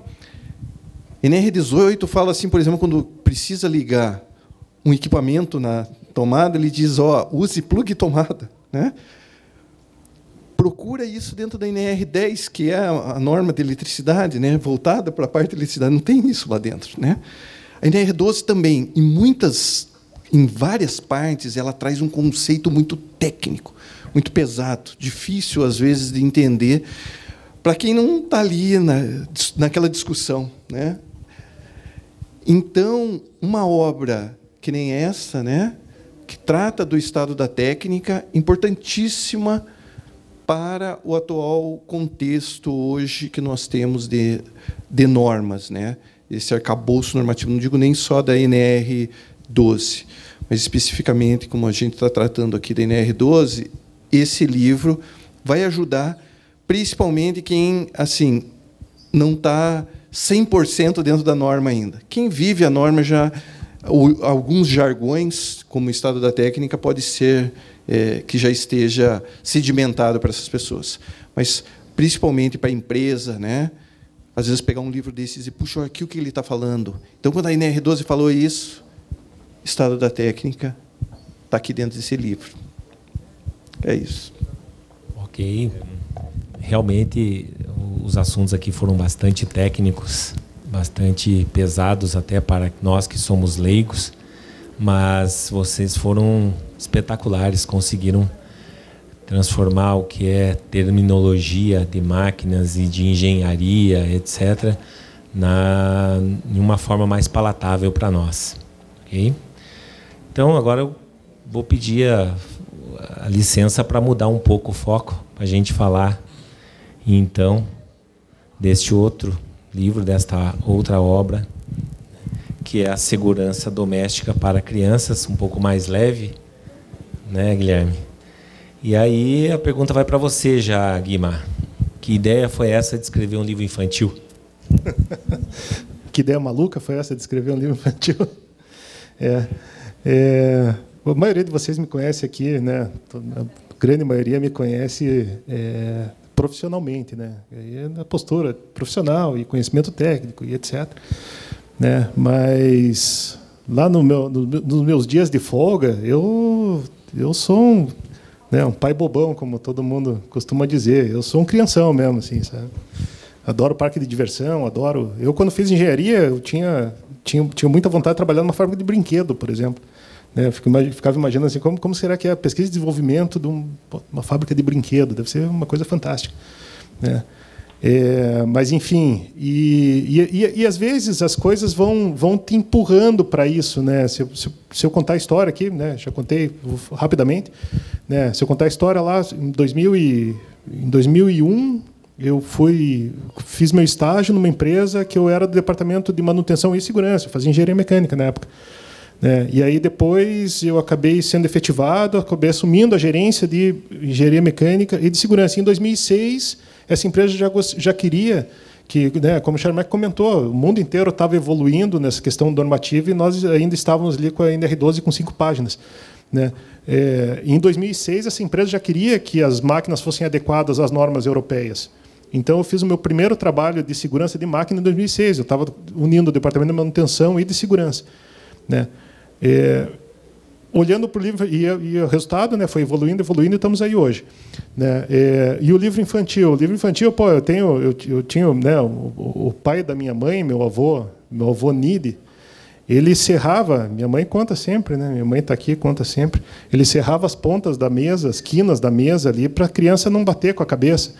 NR 18 fala assim, por exemplo, quando precisa ligar um equipamento na tomada, ele diz, use plug e tomada, né? Procura isso dentro da NR 10, que é a norma de eletricidade, né, voltada para a parte de eletricidade. Não tem isso lá dentro, né? A NR 12 também, em várias partes, ela traz um conceito muito técnico, muito pesado, difícil, às vezes, de entender para quem não está ali naquela discussão, né? Então, uma obra que nem essa, né, que trata do estado da técnica, importantíssima para o atual contexto hoje que nós temos de normas, né? Esse arcabouço normativo, não digo nem só da NR 12, mas especificamente, como a gente está tratando aqui da NR 12, esse livro vai ajudar principalmente quem assim não está 100% dentro da norma ainda. Quem vive a norma já, alguns jargões, como o estado da técnica, pode ser que já esteja sedimentado para essas pessoas. Mas, principalmente para a empresa, né? Às vezes pegar um livro desses e, puxa, aqui o que ele está falando. Então, quando a NR12 falou isso, estado da técnica está aqui dentro desse livro. É isso. Ok. Realmente, os assuntos aqui foram bastante técnicos, bastante pesados até para nós que somos leigos, mas vocês foram espetaculares, conseguiram transformar o que é terminologia de máquinas e de engenharia, etc., em uma forma mais palatável para nós. Okay? Então, agora eu vou pedir a licença para mudar um pouco o foco, para a gente falar, então, deste outro livro, desta outra obra, que é a Segurança Doméstica para Crianças, um pouco mais leve, né, Guilherme? E aí a pergunta vai para você já, Guimar. Que ideia foi essa de escrever um livro infantil? Que ideia maluca foi essa de escrever um livro infantil? A maioria de vocês me conhece aqui, né? A grande maioria me conhece profissionalmente, né? Na postura profissional e conhecimento técnico e etc. Né? Mas lá nos meus dias de folga, eu sou um pai bobão, como todo mundo costuma dizer. Eu sou um crianção mesmo, assim, sabe? Adoro parque de diversão, adoro. Eu, quando fiz engenharia, eu tinha muita vontade de trabalhar numa fábrica de brinquedo, por exemplo. Né? Eu ficava imaginando assim, como será que é a pesquisa e desenvolvimento de uma fábrica de brinquedo? Deve ser uma coisa fantástica, né? Mas, enfim, e às vezes as coisas vão te empurrando para isso, né? Se eu contar a história aqui, né? Já contei rapidamente, né? Se eu contar a história lá, em 2001, eu fiz meu estágio numa empresa que eu era do departamento de manutenção e segurança, eu fazia engenharia mecânica na época. Né? E aí depois eu acabei sendo efetivado, acabei assumindo a gerência de engenharia mecânica e de segurança. Em 2006, essa empresa já queria que, né, como o Charmac comentou, o mundo inteiro estava evoluindo nessa questão normativa e nós ainda estávamos ali com a NR12 com 5 páginas. Né? Em 2006, essa empresa já queria que as máquinas fossem adequadas às normas europeias. Então, eu fiz o meu primeiro trabalho de segurança de máquina em 2006. Eu estava unindo o departamento de manutenção e de segurança. Né? olhando para o livro, e o resultado, né, foi evoluindo, e estamos aí hoje. Né? E o livro infantil? Pô, eu tinha, né, o pai da minha mãe, meu avô Nide, ele serrava, minha mãe conta sempre, né? Minha mãe está aqui, conta sempre. Ele serrava as pontas da mesa, as quinas da mesa ali, para a criança não bater com a cabeça.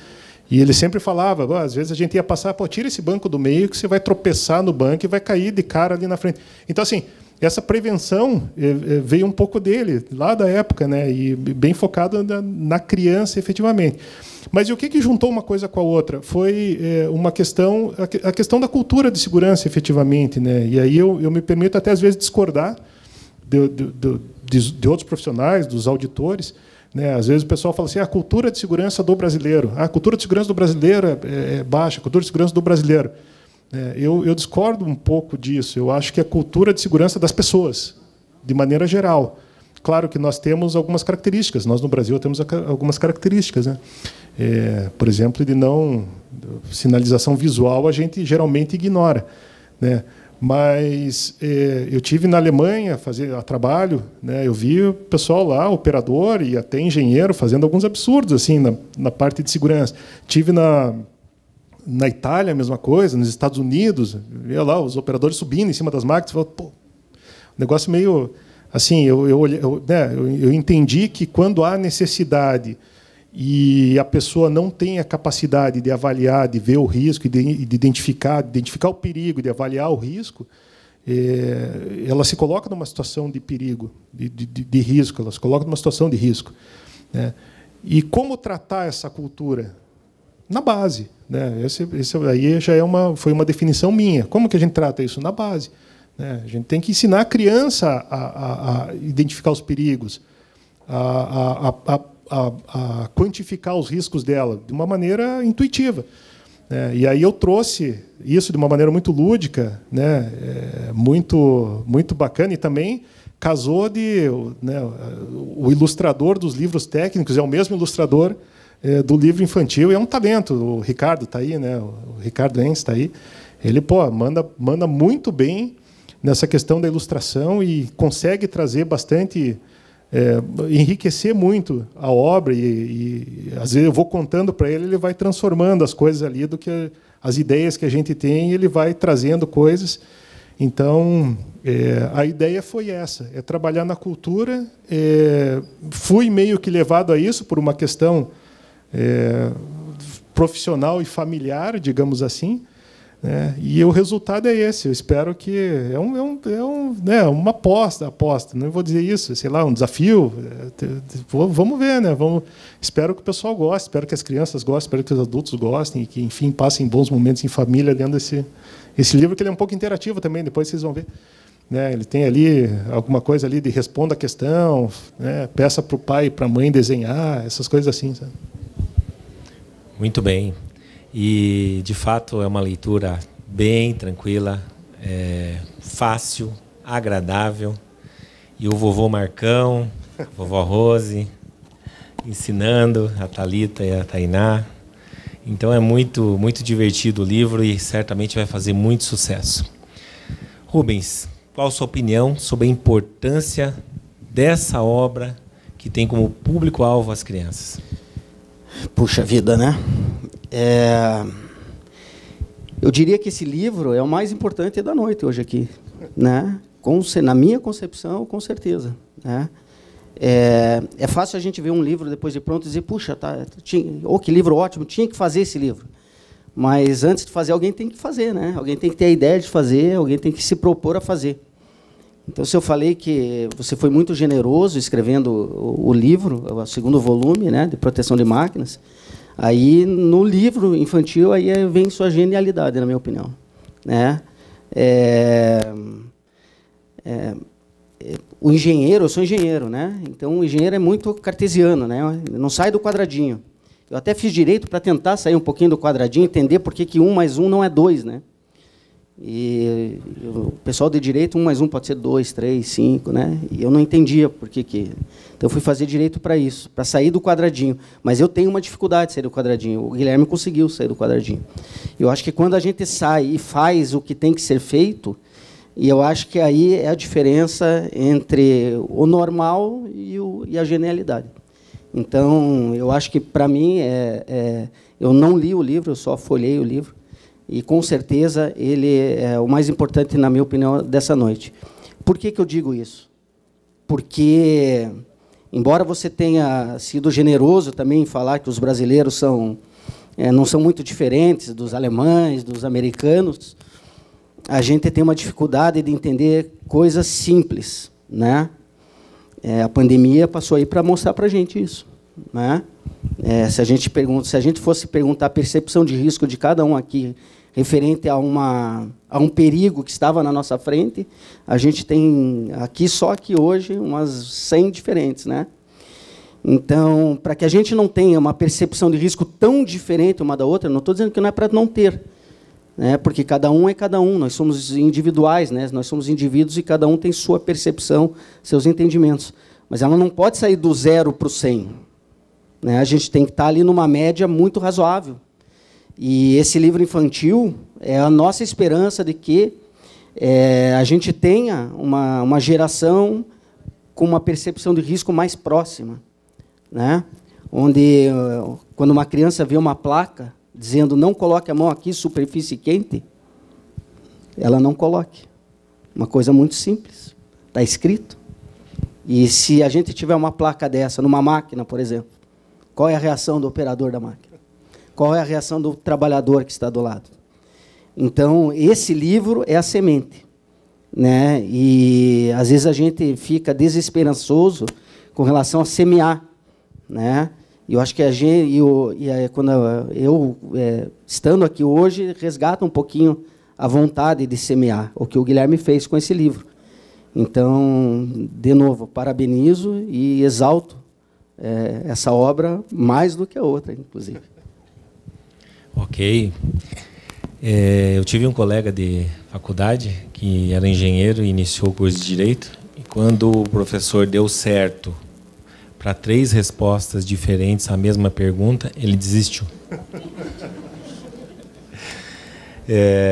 E ele sempre falava, às vezes a gente ia passar, pô, tira esse banco do meio que você vai tropeçar no banco e vai cair de cara ali na frente. Então, assim, essa prevenção veio um pouco dele, lá da época, né? E bem focado na criança, efetivamente. Mas e o que juntou uma coisa com a outra? Foi a questão da cultura de segurança, efetivamente. Né? E aí eu me permito até, às vezes, discordar de outros profissionais, dos auditores. Né? Às vezes o pessoal fala assim, a cultura de segurança do brasileiro. A cultura de segurança do brasileiro é baixa, a cultura de segurança do brasileiro. Eu discordo um pouco disso. Eu acho que a cultura de segurança das pessoas, de maneira geral. Claro que nós temos algumas características. Nós, no Brasil, temos algumas características. Né? Por exemplo, sinalização visual a gente geralmente ignora. Né? Mas eu tive na Alemanha a trabalho, né? Eu vi o pessoal lá, operador e até engenheiro, fazendo alguns absurdos assim na parte de segurança. Tive na Itália a mesma coisa, nos Estados Unidos, via lá os operadores subindo em cima das máquinas, falava, pô, negócio meio assim. Eu entendi que quando há necessidade e a pessoa não tem a capacidade de avaliar, de ver o risco, de identificar o perigo, de avaliar o risco, ela se coloca numa situação de perigo, de risco, ela se coloca numa situação de risco. Né? E como tratar essa cultura? Na base. Né? Esse aí foi uma definição minha. Como que a gente trata isso? Na base. Né? A gente tem que ensinar a criança a identificar os perigos, a quantificar os riscos dela de uma maneira intuitiva. E aí eu trouxe isso de uma maneira muito lúdica, né? Muito, muito bacana, e também casou o ilustrador dos livros técnicos é o mesmo ilustrador do livro infantil, e é um talento. O Ricardo está aí, né? O Ricardo Enz está aí. Ele manda muito bem nessa questão da ilustração e consegue trazer bastante, enriquecer muito a obra, e às vezes eu vou contando para ele, ele vai transformando as coisas ali, as ideias que a gente tem, ele vai trazendo coisas. Então, a ideia foi essa, trabalhar na cultura. Fui meio que levado a isso por uma questão profissional e familiar, digamos assim. E o resultado é esse. Eu espero que uma aposta, não vou dizer isso, sei lá, um desafio. Vamos ver, né? Espero que o pessoal goste, espero que as crianças gostem, espero que os adultos gostem e que, enfim, passem bons momentos em família lendo esse livro, que ele é um pouco interativo também. Depois vocês vão ver. Ele tem ali alguma coisa ali de responda a questão, peça para o pai e para a mãe desenhar, essas coisas assim. Sabe? Muito bem. E, de fato, é uma leitura bem tranquila, fácil, agradável. E o vovô Marcão, a vovó Rose, ensinando a Thalita e a Tainá. Então, é muito, muito divertido o livro e certamente vai fazer muito sucesso. Rubens, qual a sua opinião sobre a importância dessa obra que tem como público-alvo as crianças? Puxa vida, né? Eu diria que esse livro é o mais importante da noite hoje aqui, né? Na minha concepção, com certeza, né? É fácil a gente ver um livro depois de pronto e dizer, puxa, que livro ótimo, tinha que fazer esse livro. Mas antes de fazer, alguém tem que fazer, né? Alguém tem que ter a ideia de fazer, alguém tem que se propor a fazer. Então, se eu falei que você foi muito generoso escrevendo o livro, o segundo volume, né, de proteção de máquinas, aí no livro infantil aí vem sua genialidade, na minha opinião, né? O engenheiro, eu sou engenheiro, né? Então o engenheiro é muito cartesiano, né? Não sai do quadradinho. Eu até fiz direito para tentar sair um pouquinho do quadradinho, entender por que 1 mais 1 não é 2, né? E o pessoal de direito, 1 mais 1 pode ser 2, 3, 5, né? E eu não entendia por que. Então eu fui fazer direito para isso, para sair do quadradinho. Mas eu tenho uma dificuldade de sair do quadradinho. O Guilherme conseguiu sair do quadradinho. Eu acho que quando a gente sai e faz o que tem que ser feito, E eu acho que aí é a diferença entre o normal e a genialidade. Então, eu acho que, para mim, eu não li o livro, eu só folhei o livro, e, com certeza, ele é o mais importante, na minha opinião, dessa noite. Por que eu digo isso? Porque, embora você tenha sido generoso também em falar que os brasileiros não são muito diferentes dos alemães, dos americanos, a gente tem uma dificuldade de entender coisas simples, né? A pandemia passou aí para mostrar para a gente isso, né? Se a gente fosse perguntar a percepção de risco de cada um aqui referente a um perigo que estava na nossa frente, a gente tem aqui só aqui hoje umas 100 diferentes, né? Então, para que a gente não tenha uma percepção de risco tão diferente uma da outra, não estou dizendo que não é para não ter, né? Porque cada um é cada um, nós somos individuais, né? Nós somos indivíduos e cada um tem sua percepção, seus entendimentos. Mas ela não pode sair do 0 para o 100. Né? A gente tem que estar ali numa média muito razoável. E esse livro infantil é a nossa esperança de que a gente tenha uma geração com uma percepção de risco mais próxima, né? Onde, quando uma criança vê uma placa dizendo não coloque a mão aqui, superfície quente, ela não coloque. Uma coisa muito simples. Está escrito. E se a gente tiver uma placa dessa numa máquina, por exemplo, qual é a reação do operador da máquina? Qual é a reação do trabalhador que está do lado? Então, esse livro é a semente, né? E, às vezes, a gente fica desesperançoso com relação a semear, né? E eu acho que quando eu estando aqui hoje, resgata um pouquinho a vontade de semear, o que o Guilherme fez com esse livro. Então, de novo, parabenizo e exalto essa obra mais do que a outra, inclusive. Ok. Eu tive um colega de faculdade que era engenheiro e iniciou o curso de Direito, e quando o professor deu certo para 3 respostas diferentes à mesma pergunta, ele desistiu.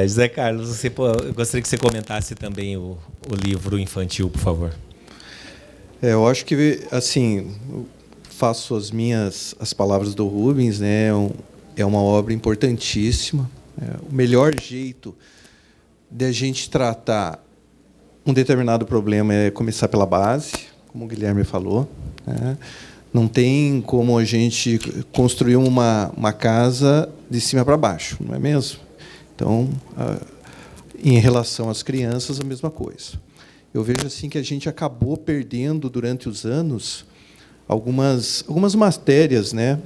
José Carlos, eu gostaria que você comentasse também o livro infantil, por favor. Eu acho que, assim, faço as palavras do Rubens, né? É uma obra importantíssima. O melhor jeito de a gente tratar um determinado problema é começar pela base, como o Guilherme falou, né? Não tem como a gente construir uma casa de cima para baixo, não é mesmo? Então, em relação às crianças, a mesma coisa. Eu vejo assim que a gente acabou perdendo, durante os anos, algumas matérias, né,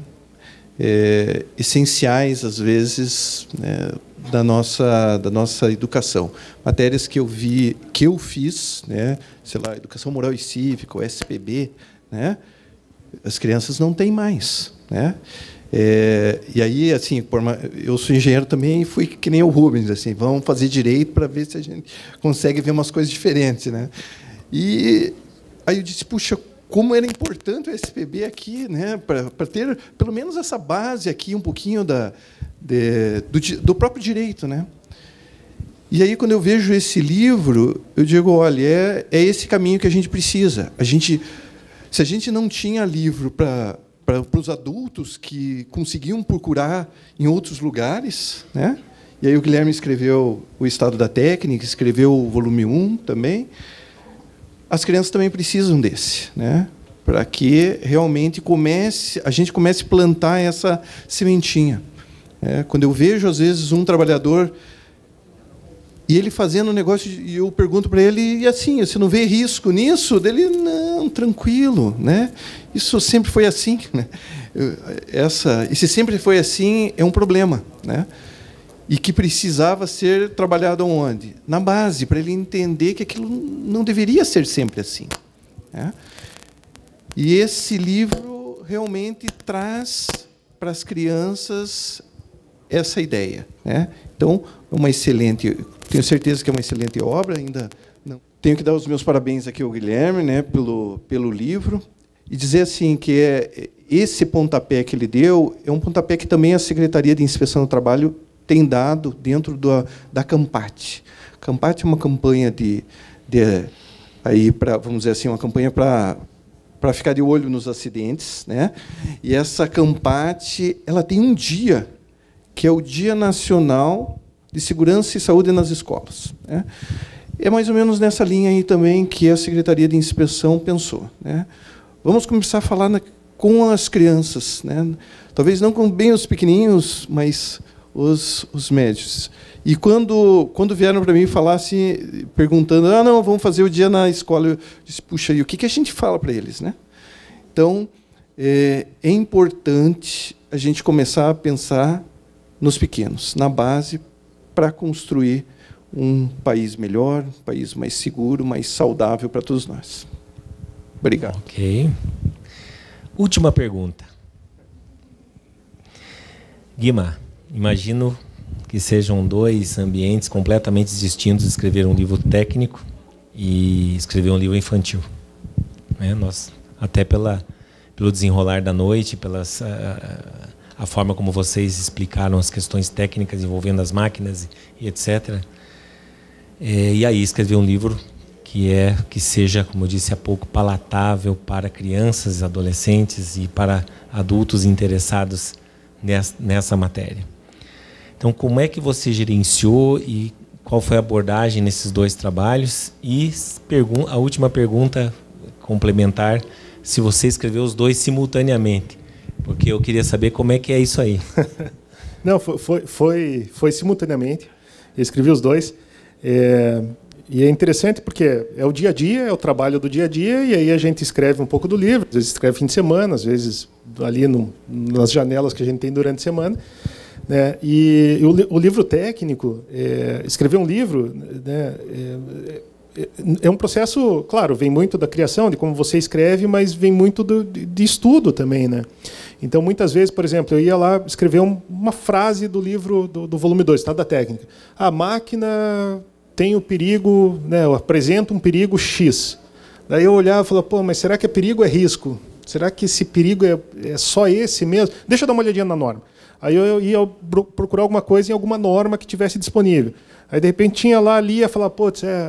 essenciais, às vezes, né, da nossa educação. Matérias que eu fiz, né, sei lá, Educação Moral e Cívica, o SPB, né, as crianças não têm mais, né? E aí, assim, eu sou engenheiro também e fui que nem o Rubens, assim, vamos fazer direito para ver se a gente consegue ver umas coisas diferentes, né? E aí eu disse, puxa, como era importante o SPB aqui, né, para ter pelo menos essa base aqui, um pouquinho do próprio direito, né? E aí, quando eu vejo esse livro, eu digo, olha, é esse caminho que a gente precisa. Se a gente não tinha livro para os adultos que conseguiam procurar em outros lugares, né? E aí o Guilherme escreveu o Estado da Técnica, escreveu o volume 1 também. As crianças também precisam desse, né? Para que realmente a gente comece a plantar essa sementinha. Quando eu vejo, às vezes, um trabalhador e ele fazendo um negócio, e eu pergunto para ele, e assim, você não vê risco nisso? Dele, não, tranquilo, né? Isso sempre foi assim, né? E se sempre foi assim, é um problema, né? E que precisava ser trabalhado onde? Na base, para ele entender que aquilo não deveria ser sempre assim, né? E esse livro realmente traz para as crianças essa ideia, né? Então, tenho certeza que é uma excelente obra, ainda não. Tenho que dar os meus parabéns aqui ao Guilherme, né, pelo livro, e dizer assim que esse pontapé que ele deu é um pontapé que também a Secretaria de Inspeção do Trabalho tem dado dentro da Campate. Campate é uma campanha aí vamos dizer assim, uma campanha para ficar de olho nos acidentes, né? E essa Campate, ela tem um dia que é o Dia Nacional de Segurança e Saúde nas Escolas, né? É mais ou menos nessa linha aí também que a Secretaria de Inspeção pensou, né? Vamos começar a falar com as crianças, né? Talvez não com bem os pequenininhos, mas os médios. E quando vieram para mim falar assim, perguntando, não, vamos fazer o dia na escola, eu disse, puxa, e o que a gente fala para eles, né? Então, é importante a gente começar a pensar nos pequenos, na base, para construir um país melhor, um país mais seguro, mais saudável para todos nós. Obrigado. Ok. Última pergunta. Guima, imagino que sejam dois ambientes completamente distintos escrever um livro técnico e escrever um livro infantil, né? Nós, até pelo desenrolar da noite, a forma como vocês explicaram as questões técnicas envolvendo as máquinas e etc. E aí escrever um livro que seja, como eu disse há pouco, palatável para crianças, adolescentes e para adultos interessados nessa matéria. Então, como é que você gerenciou e qual foi a abordagem nesses dois trabalhos? E a última pergunta complementar, se você escreveu os dois simultaneamente, porque eu queria saber como é que é isso aí. Não, foi simultaneamente. Eu escrevi os dois. E é interessante porque é o dia a dia, é o trabalho do dia a dia, e aí a gente escreve um pouco do livro, às vezes escreve fim de semana, às vezes ali nas janelas que a gente tem durante a semana, né? E o livro técnico, escrever um livro, né, é um processo, claro, vem muito da criação, de como você escreve, mas vem muito de estudo também, né? Então, muitas vezes, por exemplo, eu ia lá escrever uma frase do livro do volume 2, tá, da técnica. A máquina tem o perigo, né, apresenta um perigo X. Daí eu olhava e falava, mas será que é perigo ou é risco? Será que esse perigo é só esse mesmo? Deixa eu dar uma olhadinha na norma. Aí eu ia procurar alguma coisa em alguma norma que tivesse disponível. Aí, de repente, tinha lá, lia, falava,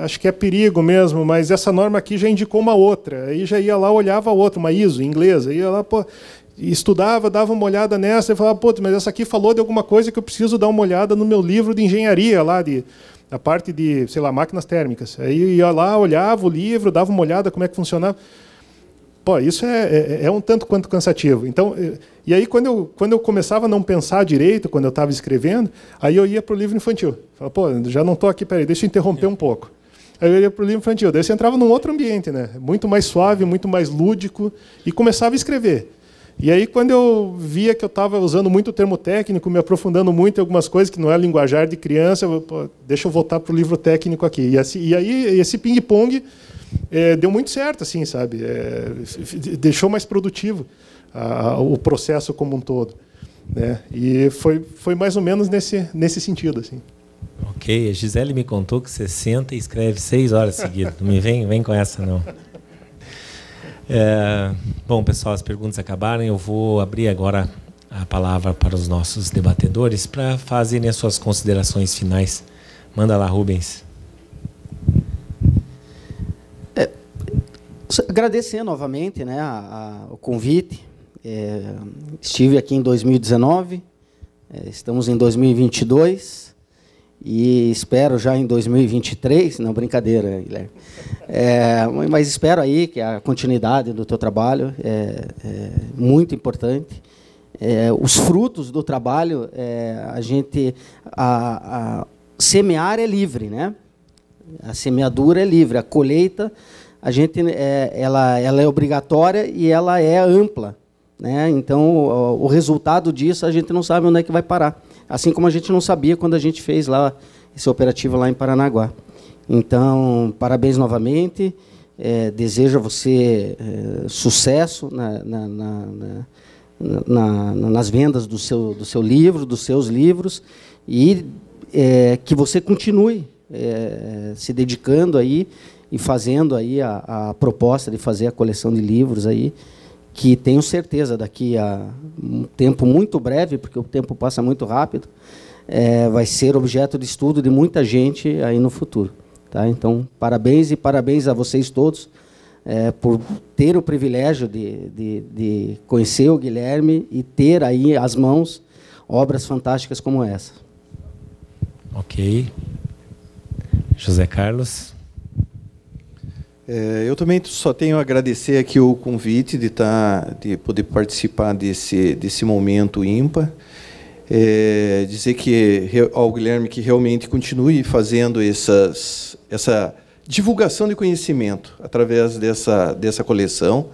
acho que é perigo mesmo, mas essa norma aqui já indicou uma outra. Aí já ia lá, olhava a outra, uma ISO, inglesa. Ia lá, estudava, dava uma olhada nessa e falava, mas essa aqui falou de alguma coisa que eu preciso dar uma olhada no meu livro de engenharia, lá a parte de, sei lá, máquinas térmicas. Aí ia lá, olhava o livro, dava uma olhada como é que funcionava. Isso é um tanto quanto cansativo. Então, e aí, quando eu começava a não pensar direito, quando eu estava escrevendo, aí eu ia para o livro infantil. Falava, já não estou aqui, peraí, deixa eu interromper um pouco. Aí eu ia para o livro infantil. Daí você entrava num outro ambiente, né? Muito mais suave, muito mais lúdico, e começava a escrever. E aí, quando eu via que eu estava usando muito termo técnico, me aprofundando muito em algumas coisas que não é linguajar de criança, deixa eu voltar para o livro técnico aqui. E aí, esse ping-pong deu muito certo, assim, sabe? Deixou mais produtivo o processo como um todo, né? E foi mais ou menos nesse sentido, assim. Ok, a Gisele me contou que você senta e escreve 6 horas seguidas. Não me vem com essa, não. Bom, pessoal, as perguntas acabaram. Eu vou abrir agora a palavra para os nossos debatedores para fazerem as suas considerações finais. Manda lá, Rubens. Agradecer novamente, né, o convite. Estive aqui em 2019, estamos em 2022 e espero já em 2023, não, brincadeira, Guilherme. Mas espero aí que a continuidade do teu trabalho é muito importante. Os frutos do trabalho, semear é livre, né? A semeadura é livre, a colheita ela é obrigatória e ela é ampla, né? Então, o resultado disso a gente não sabe onde é que vai parar. Assim como a gente não sabia quando a gente fez lá esse operativo lá em Paranaguá. Então, parabéns novamente. Desejo a você sucesso nas vendas do seu livro, dos seus livros, e que você continue se dedicando aí e fazendo aí a proposta de fazer a coleção de livros aí, que tenho certeza daqui a um tempo muito breve, porque o tempo passa muito rápido, vai ser objeto de estudo de muita gente aí no futuro. Tá? Então, parabéns e parabéns a vocês todos por ter o privilégio de conhecer o Guilherme e ter aí às mãos obras fantásticas como essa. Ok. José Carlos. Eu também só tenho a agradecer aqui o convite de poder participar desse momento ímpar. Dizer ao Guilherme que realmente continue fazendo essa divulgação de conhecimento através dessa coleção.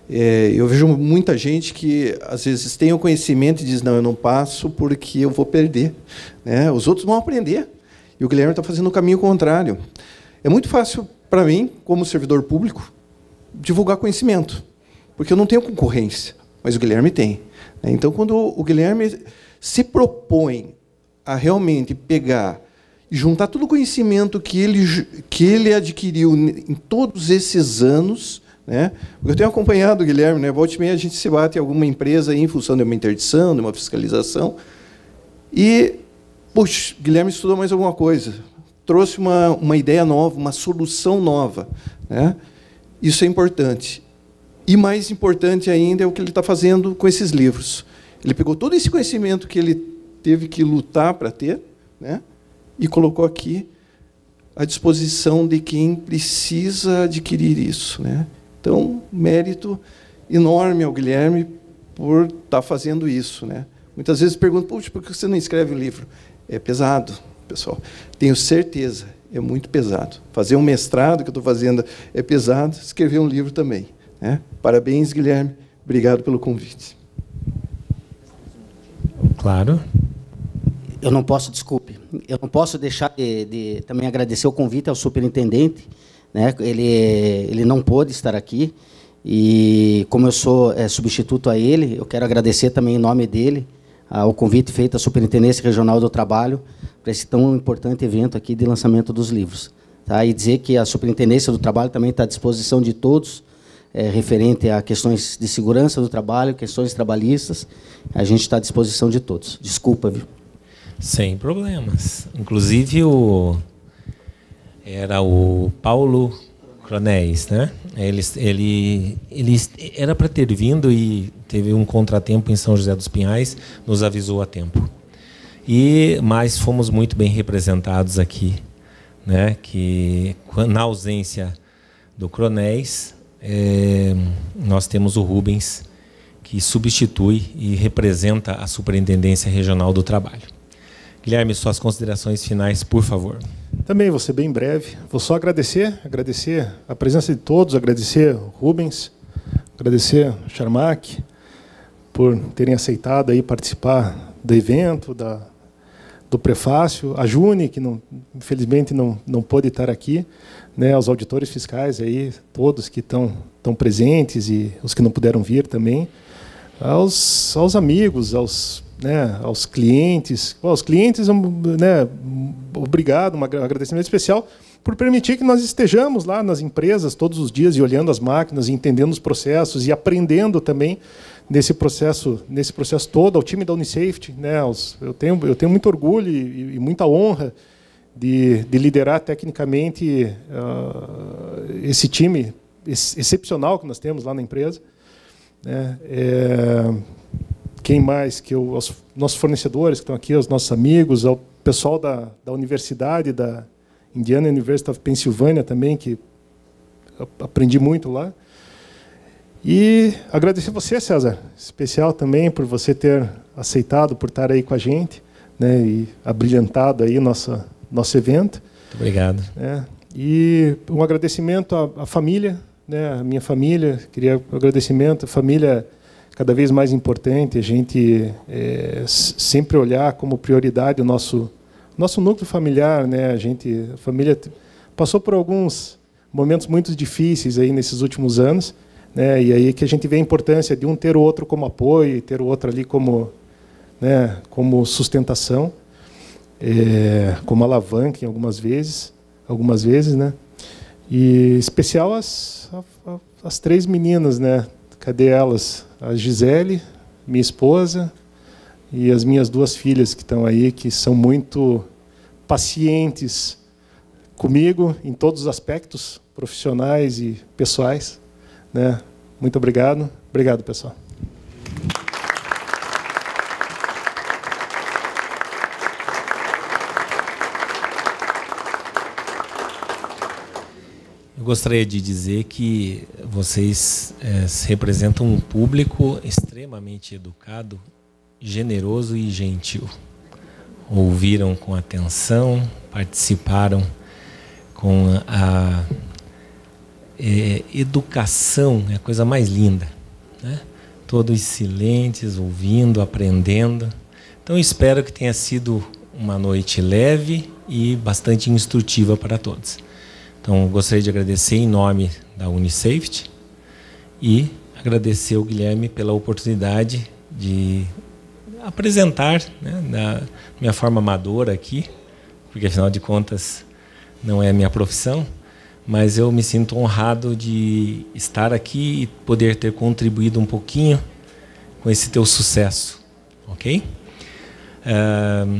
Eu vejo muita gente que, às vezes, tem o conhecimento e diz, não, eu não passo porque eu vou perder. Né? Os outros vão aprender. E o Guilherme está fazendo o caminho contrário. É muito fácil, para mim, como servidor público, divulgar conhecimento, porque eu não tenho concorrência, mas o Guilherme tem. Então, quando o Guilherme se propõe a realmente pegar e juntar todo o conhecimento que ele adquiriu em todos esses anos, né? Eu tenho acompanhado o Guilherme, né? Volta e meia a gente se bate em alguma empresa aí, em função de uma interdição, de uma fiscalização, e, puxa, Guilherme estudou mais alguma coisa, trouxe uma ideia nova, uma solução nova. Né? Isso é importante. E mais importante ainda é o que ele está fazendo com esses livros. Ele pegou todo esse conhecimento que ele teve que lutar para ter, né? E colocou aqui à disposição de quem precisa adquirir isso. Né? Então, mérito enorme ao Guilherme por estar fazendo isso. Né? Muitas vezes perguntam, puxa, por que você não escreve um livro? É pesado, pessoal. Tenho certeza, é muito pesado. Fazer um mestrado, que eu estou fazendo, é pesado. Escrever um livro também. Né? Parabéns, Guilherme. Obrigado pelo convite. Claro. Eu não posso deixar de também agradecer o convite ao superintendente. Né? Ele não pôde estar aqui, e como eu sou substituto a ele, eu quero agradecer também em nome dele o convite feito à Superintendência Regional do Trabalho para esse tão importante evento aqui de lançamento dos livros. Tá? E dizer que a Superintendência do Trabalho também está à disposição de todos, referente a questões de segurança do trabalho, questões trabalhistas. A gente está à disposição de todos. Desculpa, viu? Sem problemas. Inclusive, era o Paulo Cronés, né? Ele era para ter vindo e teve um contratempo em São José dos Pinhais, nos avisou a tempo. Mas fomos muito bem representados aqui, né? Que na ausência do Cronés, nós temos o Rubens, que substitui e representa a Superintendência Regional do Trabalho. Guilherme, suas considerações finais, por favor. Também vou ser bem breve. Vou só agradecer a presença de todos, agradecer o Rubens, agradecer o Charmac por terem aceitado aí participar do evento, do prefácio, a Juni, que infelizmente não pôde estar aqui, né, aos auditores fiscais aí, todos que estão presentes e os que não puderam vir também, aos amigos, aos clientes. Os clientes, né, obrigado, um agradecimento especial por permitir que nós estejamos lá nas empresas todos os dias e olhando as máquinas, e entendendo os processos e aprendendo também nesse processo todo, ao time da Unisafety. Né, eu tenho muito orgulho e muita honra de liderar tecnicamente esse time excepcional que nós temos lá na empresa. Né, quem mais que os nossos fornecedores que estão aqui, os nossos amigos, ao pessoal da universidade, da Indiana University of Pennsylvania também, que aprendi muito lá. E agradecer você, César, especial também por você ter aceitado, por estar aí com a gente, né, e abrilhantado aí nosso evento. Muito obrigado. E um agradecimento à família, né, a minha família, queria um agradecimento, a família cada vez mais importante, a gente sempre olhar como prioridade o nosso núcleo familiar, né? A família passou por alguns momentos muito difíceis aí nesses últimos anos, né? E aí que a gente vê a importância de um ter o outro como apoio e ter o outro ali como sustentação, como alavanca em algumas vezes, né? E especial as três meninas, né? Cadê elas? A Gisele, minha esposa, e as minhas 2 filhas que estão aí, que são muito pacientes comigo em todos os aspectos, profissionais e pessoais, né? Muito obrigado. Obrigado, pessoal. Eu gostaria de dizer que vocês representam um público extremamente educado, generoso e gentil. Ouviram com atenção, participaram com a educação, é a coisa mais linda, né? Todos silentes, ouvindo, aprendendo. Então, espero que tenha sido uma noite leve e bastante instrutiva para todos. Então, gostaria de agradecer em nome da Unisafety e agradecer ao Guilherme pela oportunidade de apresentar, né, da minha forma amadora aqui, porque, afinal de contas, não é a minha profissão, mas eu me sinto honrado de estar aqui e poder ter contribuído um pouquinho com esse teu sucesso, ok?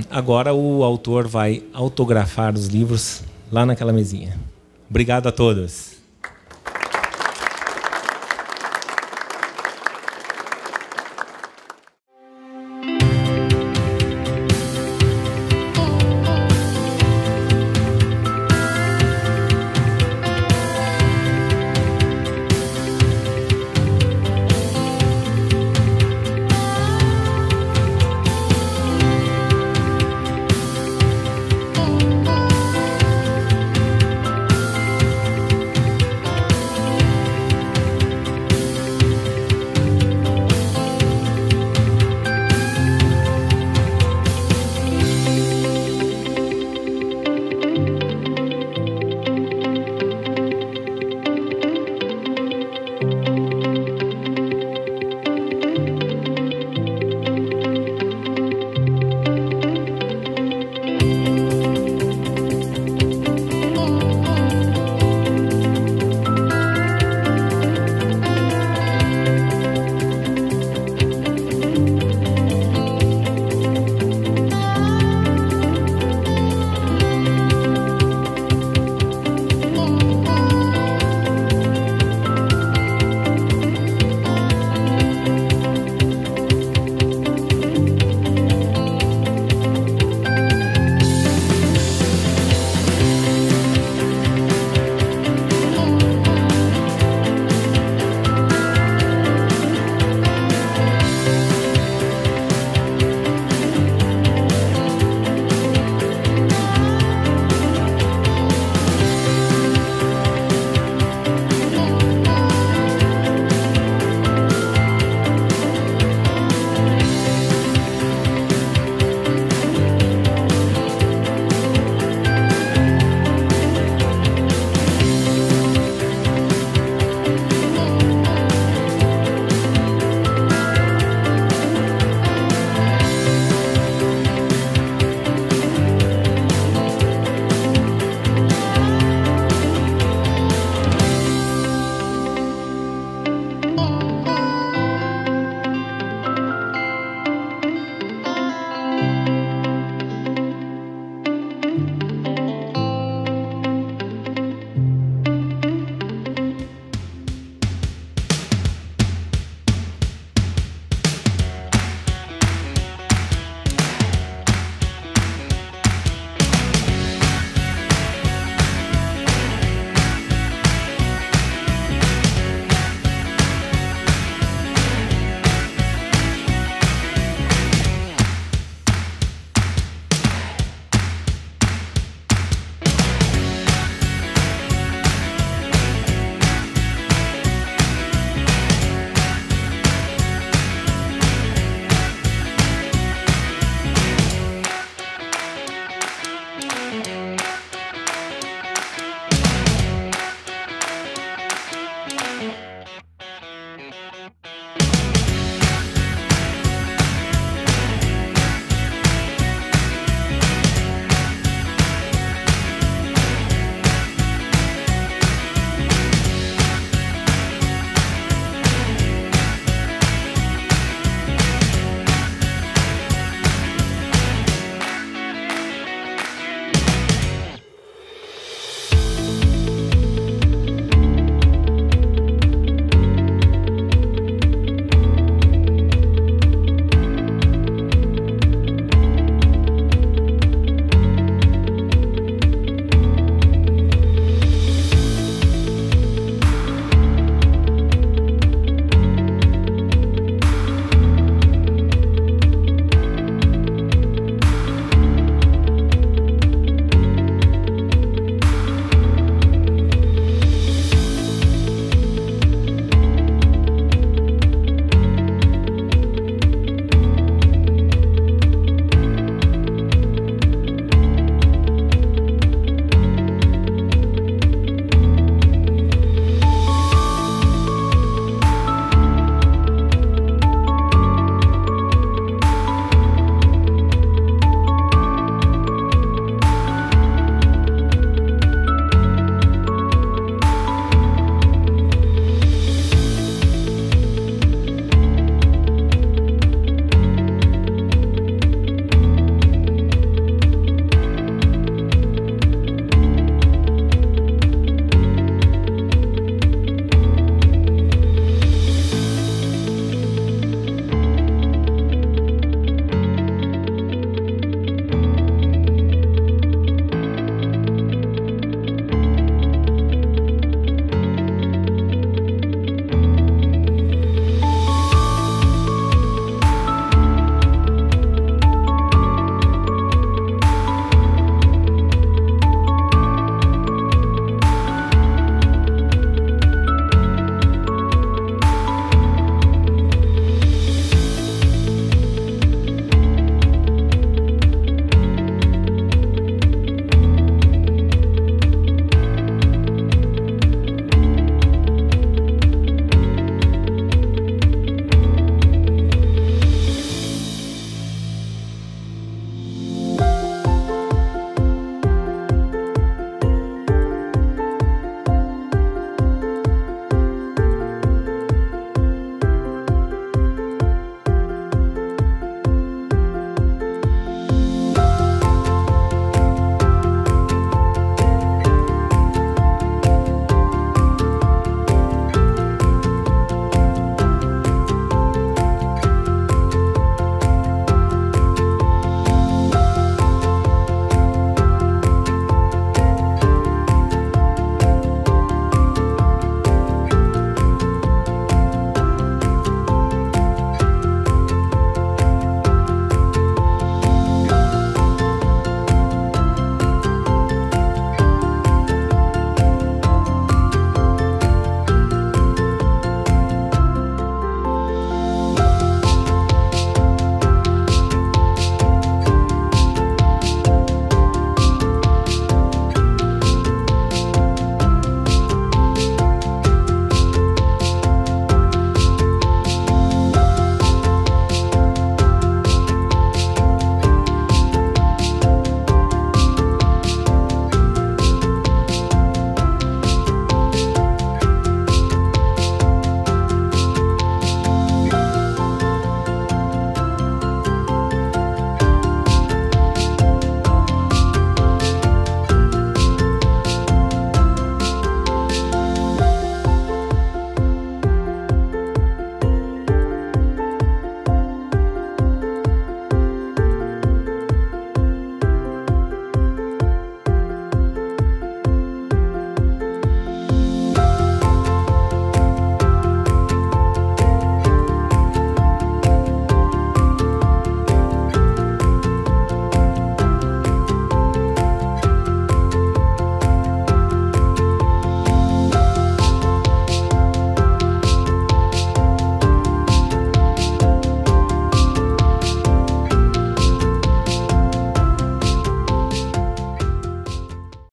Agora o autor vai autografar os livros lá naquela mesinha. Obrigado a todos.